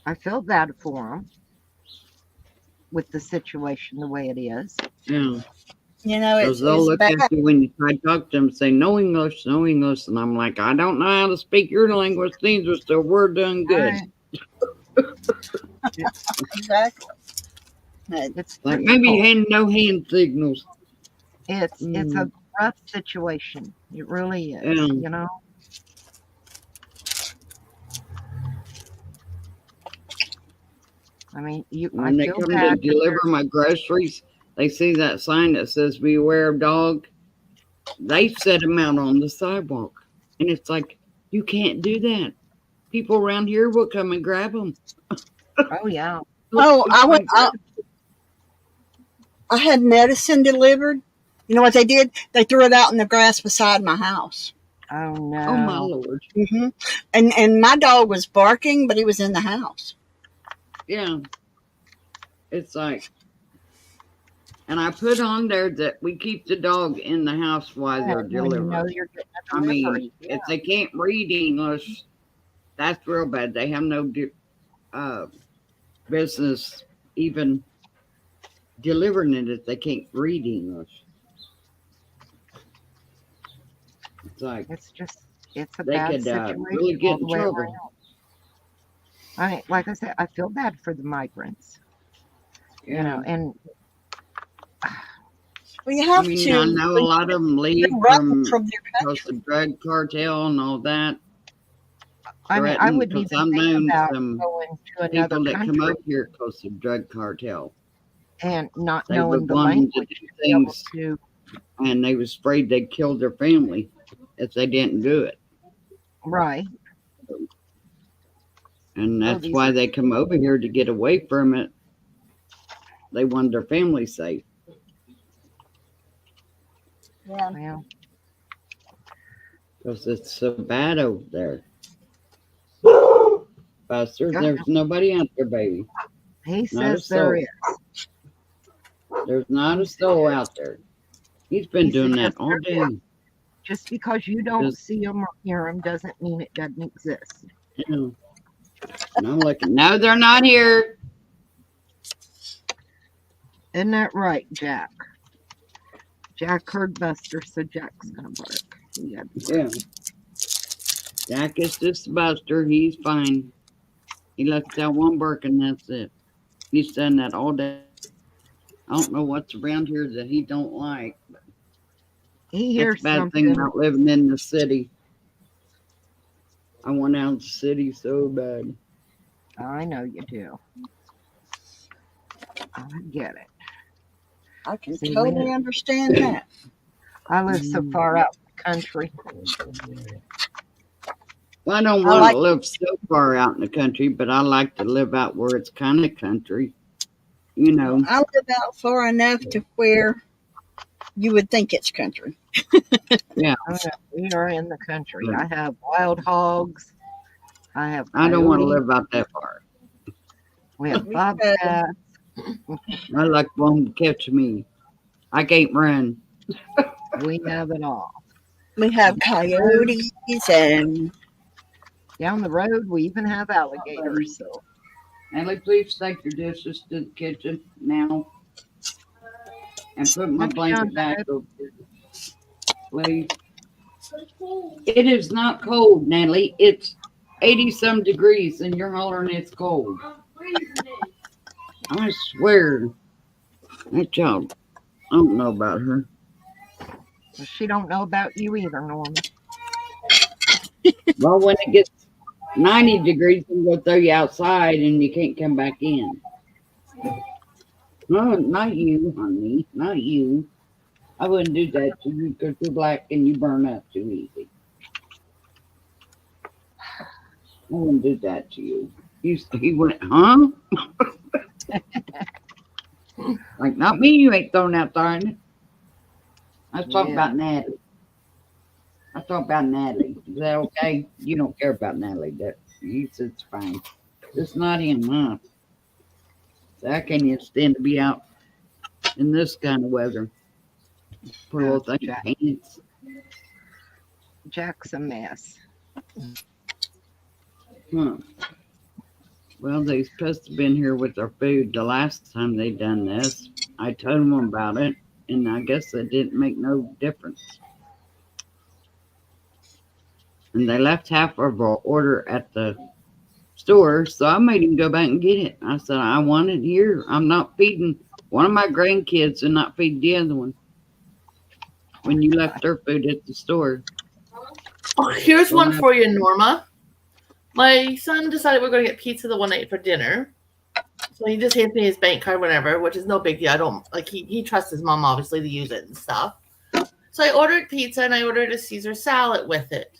I feel bad for them with the situation the way it is. Yeah. You know, Because they'll it's look bad. at you when you try to talk to them and say, no English, no English. And I'm like, I don't know how to speak your language neither, so we're doing good. Right. Exactly. It's Like maybe difficult. no hand signals. It's a Mm, rough situation. It really is, yeah. you know. I mean, I When they feel come to bad. deliver my groceries, they see that sign that says beware of dog. They set them out on the sidewalk. And it's like, you can't do that. People around here will come and grab them. Oh yeah. Oh, It's like, I had medicine delivered. You know what they did? They threw it out in the grass beside my house. Oh oh my no. Lord. Hmm. And my dog was barking, but he was in the house. Yeah. It's like, and I put on there that we keep the dog in the house while Yeah, they're when you know delivering. you're getting a I mean, delivery. Yeah. if they can't read English, that's real bad. They have no business even delivering it if they can't read English. It's like It's a they bad could situation really all get the in way trouble. around. Like I said, I feel bad for the migrants, you Yeah. know, and Well, you I have mean, I to. know a lot of them leave They're running from from their because country. the drug cartel and all that. I mean, I wouldn't Because even I've think known about some going to another people that come country up here because of drug cartel. and not They knowing would the want them to language do to be able things, to. and they was afraid they'd kill their family if they didn't do it. Right. And Oh, that's these why are they come over here to get away from it. They want their family safe. Yeah. well. Because it's so bad over there. Buster, there's nobody out there, baby. He Not a says there soul. is. There's not a soul out there. He's been He doing that suggests all there day. is. Just because you don't Just, see him or hear him doesn't mean it doesn't exist. you know, and I'm looking, no, they're not here. Isn't that right, Jack? Jack heard Buster, so Jack's gonna bark. Yeah. Yeah. Jack is just Buster. He's fine. He lets out one bark and that's it. He's done that all day. I don't know what's around here that he don't like. He That's hears a bad something. thing about living in the city. I want out of the city so bad. I know you do. I get it. I can See, totally understand that. I live so far out in the country. Well, I don't I want like- to live so far out in the country, but I like to live out where it's kind of country. You know, I live out far enough to where you would think it's country. Oh, yeah, we are in the country. Yeah. I have wild hogs. I have. I don't want to coyotes. live out that far. We have We bobcats. I like one to catch me. I can't run. We have it all. We have coyotes and Down the road, we even have alligators. So Natalie, please take your dishes to the kitchen now. And put my What's blanket John back over there, please. It is not cold, Natalie. It's 80 some degrees and you're hollering it's cold. I swear. That child, I don't know about her. She don't know about you either, Norma. Well, when it gets 90 degrees, I'm going to throw you outside and you can't come back in. No, not you, honey. Not you. I wouldn't do that to you because you're black and you burn up too easy. I wouldn't do that to you. He went, huh? Like, not me, you ain't thrown out there. Ain't it? I was talking Yeah. about Natalie. I talking about Natalie. Is that okay? You don't care about Natalie. That you said it's fine. It's not him, huh? So I can't even stand to be out in this kind of weather. Poor little thing, Jack. pants. Jack's a mess. Huh. Well, they supposed to have been here with our food the last time they done this. I told them about it, and I guess it didn't make no difference. And they left half of our order at the store, so I made him go back and get it. I said, I want it here. I'm not feeding one of my grandkids and not feed the other one when you left their food at the store. Oh, here's one for you, Norma. My son decided we're going to get pizza the one night for dinner. So he just hands me his bank card, whatever, which is no big deal. I don't like he trusts his mom obviously to use it and stuff. So I ordered pizza and I ordered a Caesar salad with it.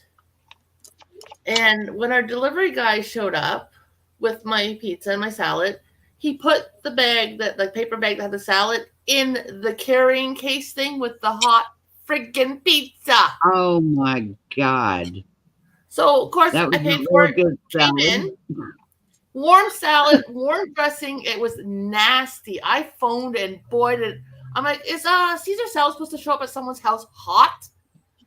And when our delivery guy showed up with my pizza and my salad, he put the bag, that the paper bag that had the salad, in the carrying case thing with the hot friggin' pizza. Oh my God. So of course That I was paid a for real it. good Came salad. in, warm salad, warm dressing. It was nasty. I phoned and boy did I'm like, is Caesar salad supposed to show up at someone's house hot?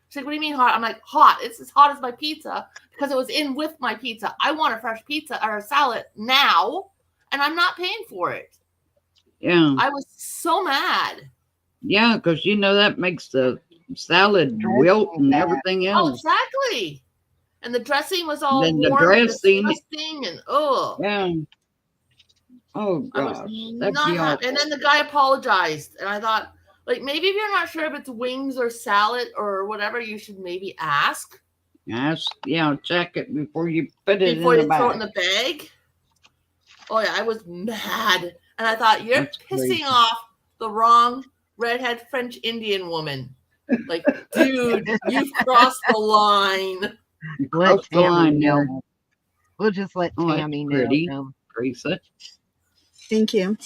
She's like, what do you mean hot? I'm like, hot. It's as hot as my pizza because it was in with my pizza. I want a fresh pizza or a salad now, and I'm not paying for it. Yeah. I was so mad. Yeah, because you know that makes the salad wilt and everything Oh, else. exactly. And the dressing was all Then the warm and dressing- disgusting, and oh. Yeah. Oh I gosh. was That'd not be happy. And awful. then the guy apologized, and I thought, like, maybe if you're not sure if it's wings or salad or whatever, you should maybe ask Check it before you put it before in you the throw it in bag. the bag. Oh yeah, I was mad, and I thought you're That's pissing crazy. off the wrong redhead French Indian woman. Like, dude, you've crossed the line. Let Cross the Tammy line know. there, We'll just let Oh, that's Tammy pretty. know. Teresa. Thank you.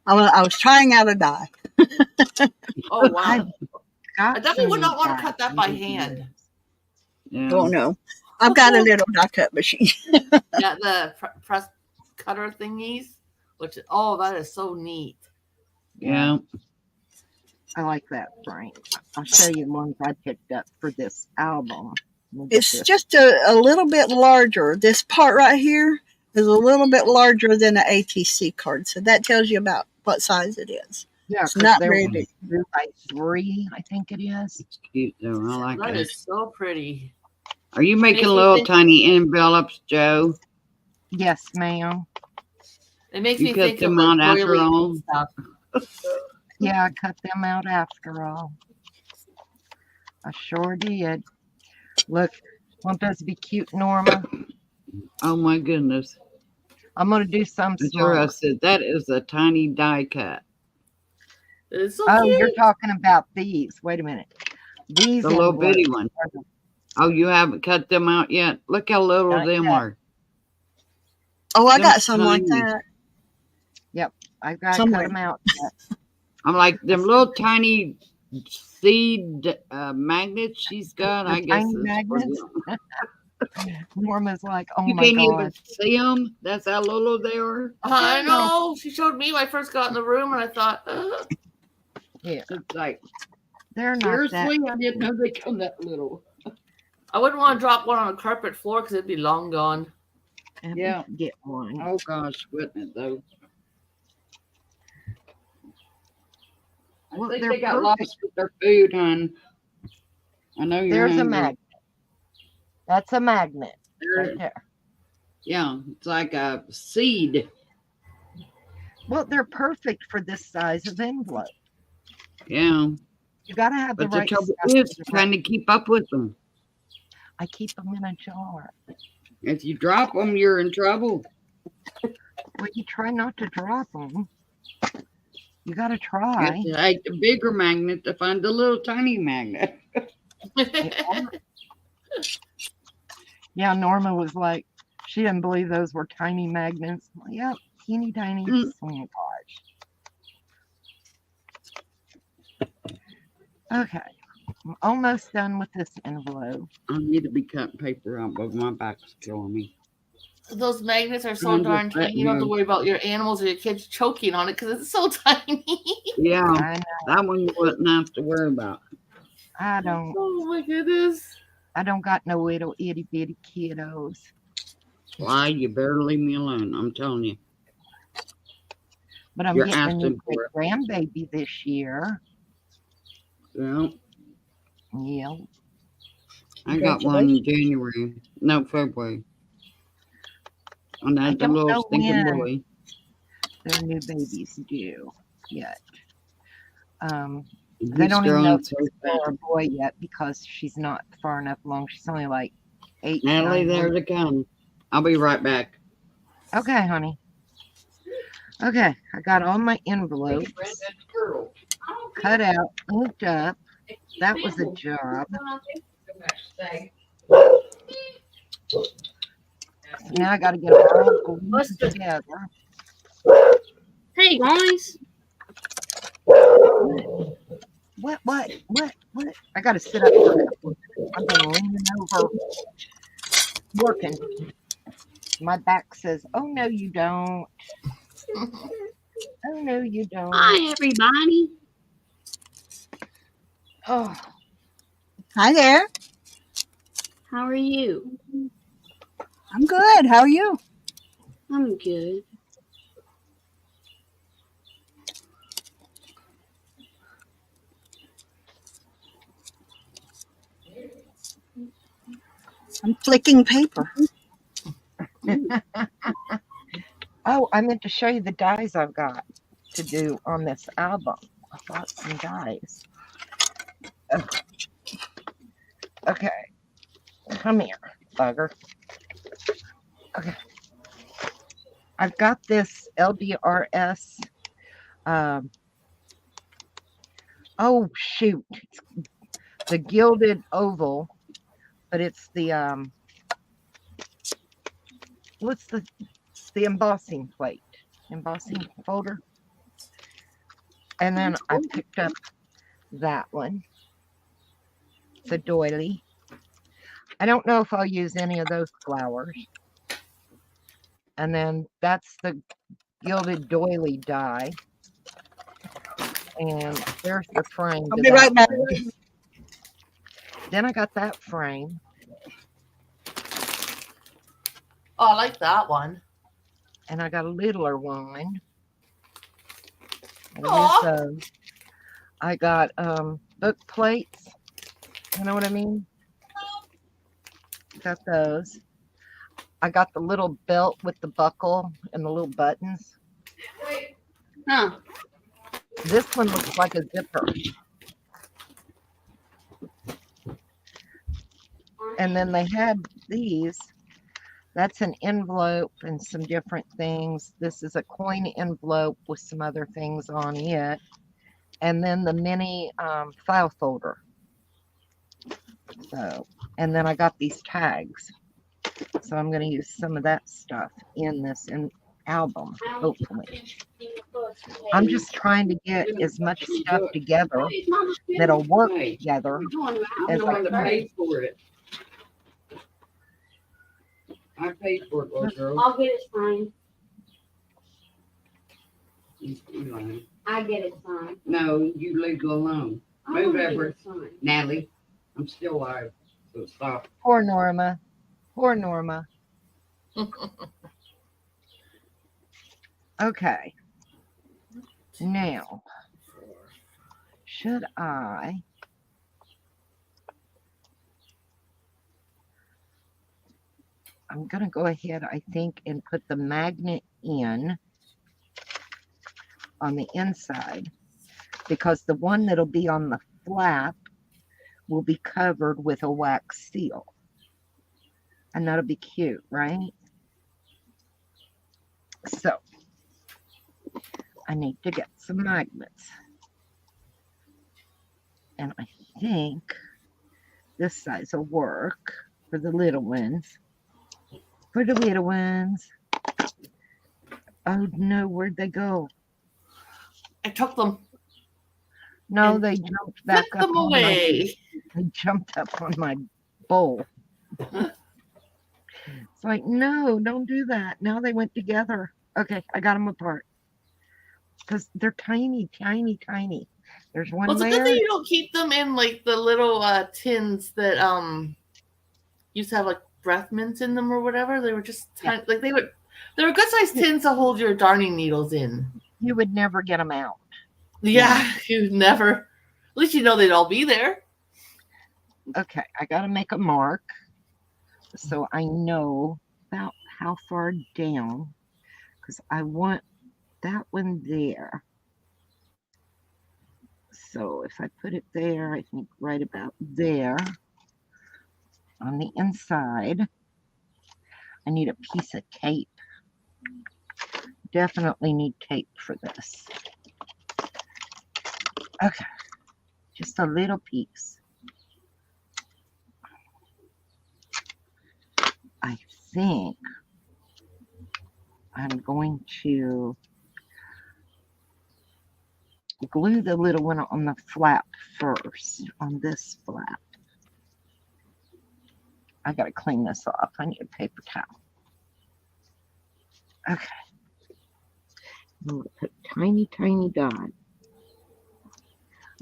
I was trying out a die. Oh wow, Got I definitely would some not want to cut that by guys. hand. Yeah. Don't know. I've got a little die cut machine. Yeah, the press cutter thingies, which that is so neat. Yeah. I like that, Frank. I'll show you the ones I picked up for this album. We'll get It's this. just a little bit larger. This part right here is a little bit larger than an ATC card. So that tells you about what size it is. Yeah, It's 'cause not they're very big. 2x3, I think it is. It's cute though. I like That it. is so pretty. Are you Makes making me little think- tiny envelopes, Joe? Yes, ma'am. It makes You me cut think of them the out after doilies all? and stuff. Yeah, I cut them out after all. I sure did. Look, want those to be cute, Norma? Oh my goodness. I'm going to do some That's where I small. said that is a tiny die cut. It's so Oh, cute. you're talking about these. Wait a minute. These The little envelopes bitty one. are the- Oh, you haven't cut them out yet? Look how little Not them yet. are. Oh, I Them got some like tiny. that. I've got to Somewhere. cut them out. I'm like them little tiny seed magnets she's got. The I guess tiny it's for magnets? them. Norma's like, oh You my can't God. even see them. That's how little they are. I know. She showed me when I first got in the room, and I thought, It's like They're not that. seriously, I didn't know they come that little. I wouldn't want to drop one on a carpet floor because it'd be long gone. Let Yeah. me get one. Oh gosh, wouldn't it though? I Well, think they're they got perfect. lost with their food, hon. I know you're There's a hungry. magnet. That's a magnet right They're- there. Yeah, it's like a seed. Well, they're perfect for this size of envelope. Yeah, You got to have the but the right trouble stuff. is trying to keep up with them. I keep them in a jar. If you drop them, you're in trouble. Well, you try not to drop them. You got to You try. have to take the bigger magnet to find the little tiny magnet. Yeah, Norma was like, she didn't believe those were tiny magnets. Well, yep, teeny tiny. Mm. Oh my gosh. Okay, I'm almost done with this envelope. I need to be cutting paper out, but my back's killing me. Those magnets are so I'm just darn tiny. letting You don't have to you- worry about your animals or your kids choking on it because it's so tiny. Yeah, I know. that one you wouldn't have to worry about. I don't. Oh my goodness. I don't got no little itty bitty kiddos. Why? You better leave me alone. I'm telling you. But I'm You're getting a new asking for it. grandbaby this year. Yeah, Yeah. I got one in January. No, February. And I that's the don't little know stinking when. boy. Their new babies due yet. And They he's don't even know growing if so it's a girl fast. or boy yet because she's not far enough along. She's only like 8. Natalie, 9 there weeks. they come. I'll be right back. Okay, honey. Okay, I got all my envelopes cut out, inked up. That was a job. Now I got to get them all glued together. Hey guys, What? I got to sit up for a couple. I've been leaning over working. My back says, "Oh no, you don't. Oh no, you don't." hi everybody. Oh, Hi there. How are you? I'm good. How are you? I'm good. I'm flicking paper. oh, I meant to show you the dies I've got to do on this album. I've got some dies. Ugh. Okay, come here, bugger. Okay, I've got this LDRS. Oh shoot, it's the gilded oval, but it's the what's the embossing plate, embossing folder. And then I picked up that one. It's a doily. I don't know if I'll use any of those flowers. And then that's the gilded doily die. And there's the frame. I'll to be that right back. one. Then I got that frame. Oh, I like that one. And I got a littler one. And Aw. here's those. I got book plates. You know what I mean? Got those. I got the little belt with the buckle and the little buttons. Huh? This one looks like a zipper. And then they had these. That's an envelope and some different things. This is a coin envelope with some other things on it. And then the mini file folder. So, and then I got these tags. So I'm going to use some of that stuff in this album, hopefully. I'm just trying to get as much stuff together that'll work together. I'm As the I one that can. paid for it. I paid for it, little girl. I'll get it signed. You lying. I get it signed. No, you leave it alone. I Move wanna get over. it signed. Natalie, I'm still alive. So stop. Poor Norma. Poor Norma. Okay. Now, should I? I'm going to go ahead, I think, and put the magnet in on the inside because the one that'll be on the flap will be covered with a wax seal. And that'll be cute, right? So, I need to get some magnets. And I think this size will work for the little ones. For the little ones. Oh no, where'd they go? I took them. No, And they jumped back Took up them on my, away. they jumped up on my bowl. It's like, no, don't do that. Now they went together. Okay, I got them apart. Because they're tiny, tiny, tiny. There's one Well, it's a good there. thing you don't keep them in like the little tins that used to have like breath mints in them or whatever. They were just tiny, like they were good sized tins to hold your darning needles in. You would never get them out. Yeah, you never. At least you know they'd all be there. Okay, I got to make a mark so I know about how far down because I want that one there. So if I put it there, I think right about there on the inside, I need a piece of tape. Definitely need tape for this. Okay, just a little piece. I think I'm going to glue the little one on the flap first, on this flap. I gotta clean this off. I need a paper towel. Okay. I'm gonna put a tiny, tiny dot.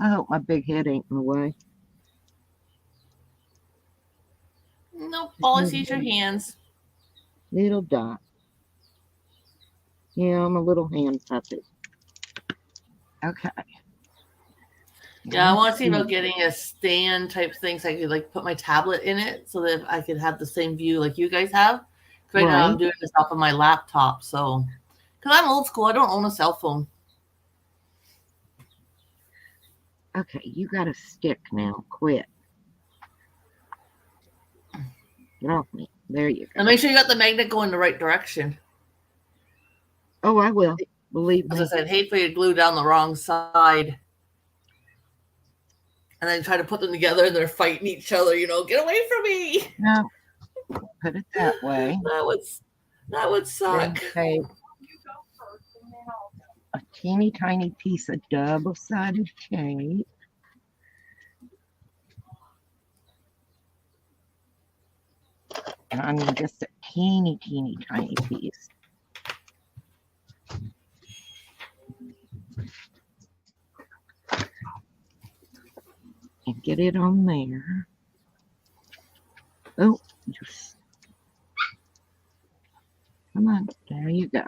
I hope my big head ain't in the way. Nope, always use your hands. Little dot. Yeah, I'm a little hand puppet. Okay. Yeah, I want to see about getting a stand type thing so I could like put my tablet in it so that I could have the same view like you guys have. 'Cause right now I'm Right. doing this off of my laptop, so because I'm old school, I don't own a cell phone. Okay, you got a stick now. Quit. Get off me. There you go. And make sure you got the magnet going the right direction. Oh, I will. Believe As me. I said, hate for you to glue down the wrong side. And then try to put them together and they're fighting each other, get away from me. No. Put it that way. That would Then suck. take a teeny tiny piece of double-sided tape. And I mean just a teeny, teeny, tiny piece. And get it on there. Oh, just come on. There you go.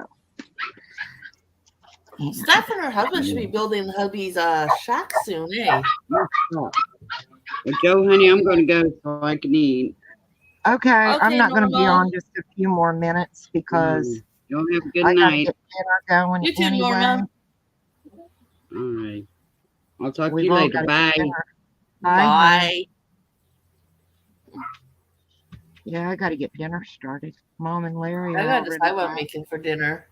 And Steph and her husband should be building hubby's shack soon, eh? Well, Joe, honey, I'm going to go so I can eat. okay, I'm Okay, not going to be Norma. on just a few more minutes because Y'all have a good I got to night. get dinner going You too, anyway. Norma. All right. I'll talk to We've you all later. gotta get Bye. dinner. Bye. honey. Bye. Yeah, I got to get dinner started. Mom and Larry I are gotta already decide what I'm back. making for dinner.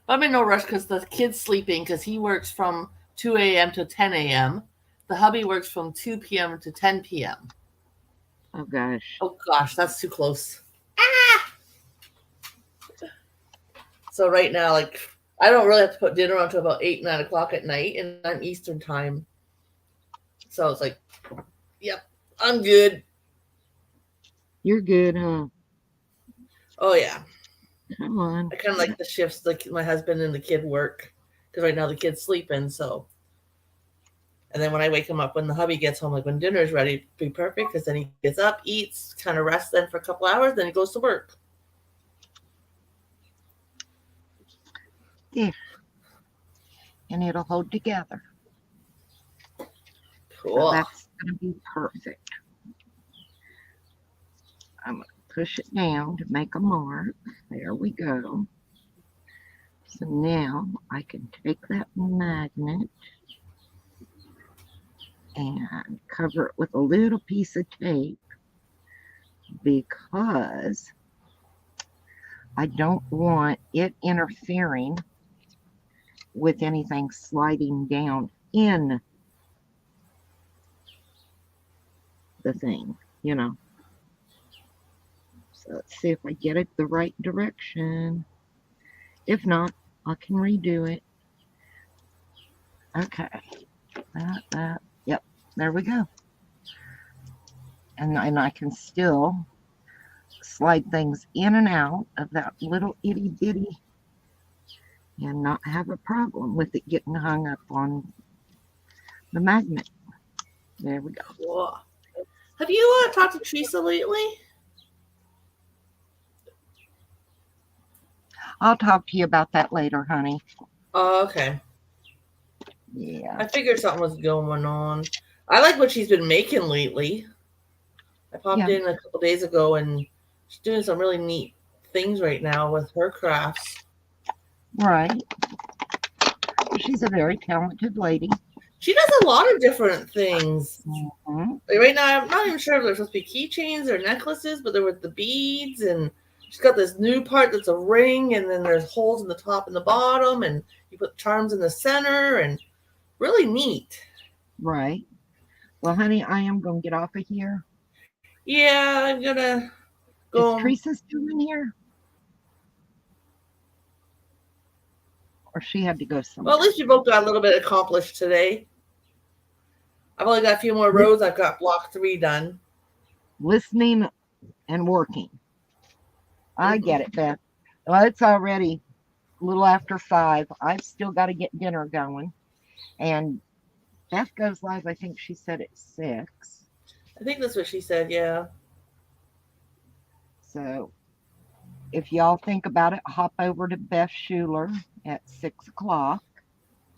I'm in no rush because the kid's sleeping because he works from 2 a.m. to 10 a.m. The hubby works from 2 p.m. to 10 p.m. Oh gosh. Oh gosh, that's too close. Ah! So right now, like, I don't really have to put dinner on until about 8, 9 o'clock at night, and I'm Eastern time. So it's like, yep, I'm good. You're good, huh? Oh yeah, Come on. I kind of like the shifts like my husband and the kid work because right now the kid's sleeping. So, and then when I wake him up when the hubby gets home, like when dinner's ready, it'd be perfect because then he gets up, eats, kind of rests then for a couple hours, then he goes to work. there. And it'll hold together. So Cool. that's going to be perfect. I'm going to push it down to make a mark. There we go. So now I can take that magnet and cover it with a little piece of tape because I don't want it interfering with anything sliding down in the thing, you know. So let's see if I get it the right direction. If not, I can redo it. Okay. Yep, there we go. And I can still slide things in and out of that little itty bitty and not have a problem with it getting hung up on the magnet. There we go. Cool. Have you talked to Teresa lately? I'll talk to you about that later, honey. Oh, okay. Yeah. I figured something was going on. I like what she's been making lately. I popped in a couple days ago and she's doing some really neat things right now with her crafts. Right. She's a very talented lady. She does a lot of different things. Mhm. Like right now, I'm not even sure if they're supposed to be keychains or necklaces, but there were the beads, and she's got this new part that's a ring, and then there's holes in the top and the bottom, and you put charms in the center, and really neat. Right. Well, honey, I am going to get off of here. Yeah, I'm gonna go. Is Teresa still in here? Or she had to go somewhere? Well, at least we both got a little bit accomplished today. I've only got a few more rows. I've got block 3 done. Listening and working. I get it, Beth. Well, it's already a little after 5. I've still got to get dinner going. And Beth goes live, I think she said at 6. I think that's what she said, yeah. So if y'all think about it, hop over to Beth Schuler at 6 o'clock.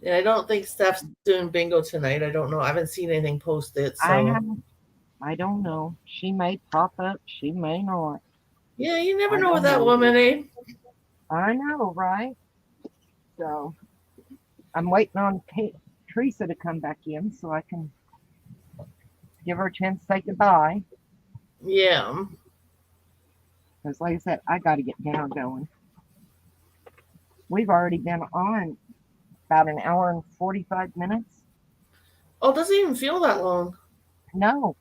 Yeah, I don't think Steph's doing bingo tonight. I don't know. I haven't seen anything posted. So I don't know. She may pop up. She may not. yeah, you never I know with don't that know. woman, eh? I know, right? So I'm waiting on Teresa to come back in so I can give her a chance to say goodbye. Yeah. Because like I said, I got to get dinner going. We've already been on about an hour and 45 minutes. Oh, it doesn't even feel that long. No.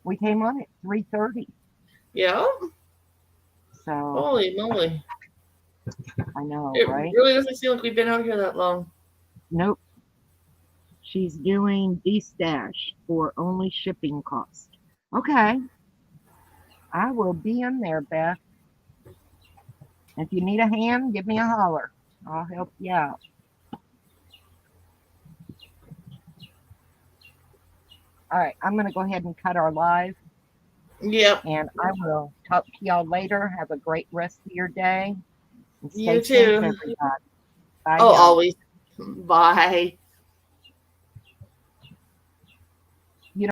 We came on at 3:30. Yeah. So Holy moly. I know, It right? really doesn't seem like we've been out here that long. Nope. She's doing D-Stash for only shipping cost. Okay. I will be in there, Beth. If you need a hand, give me a holler. I'll help you out. All right, I'm going to go ahead and cut our live, Yep. and I will talk to y'all later. Have a great rest of your day. And stay You safe, too. everybody. Bye, Oh, y'all. always. Bye.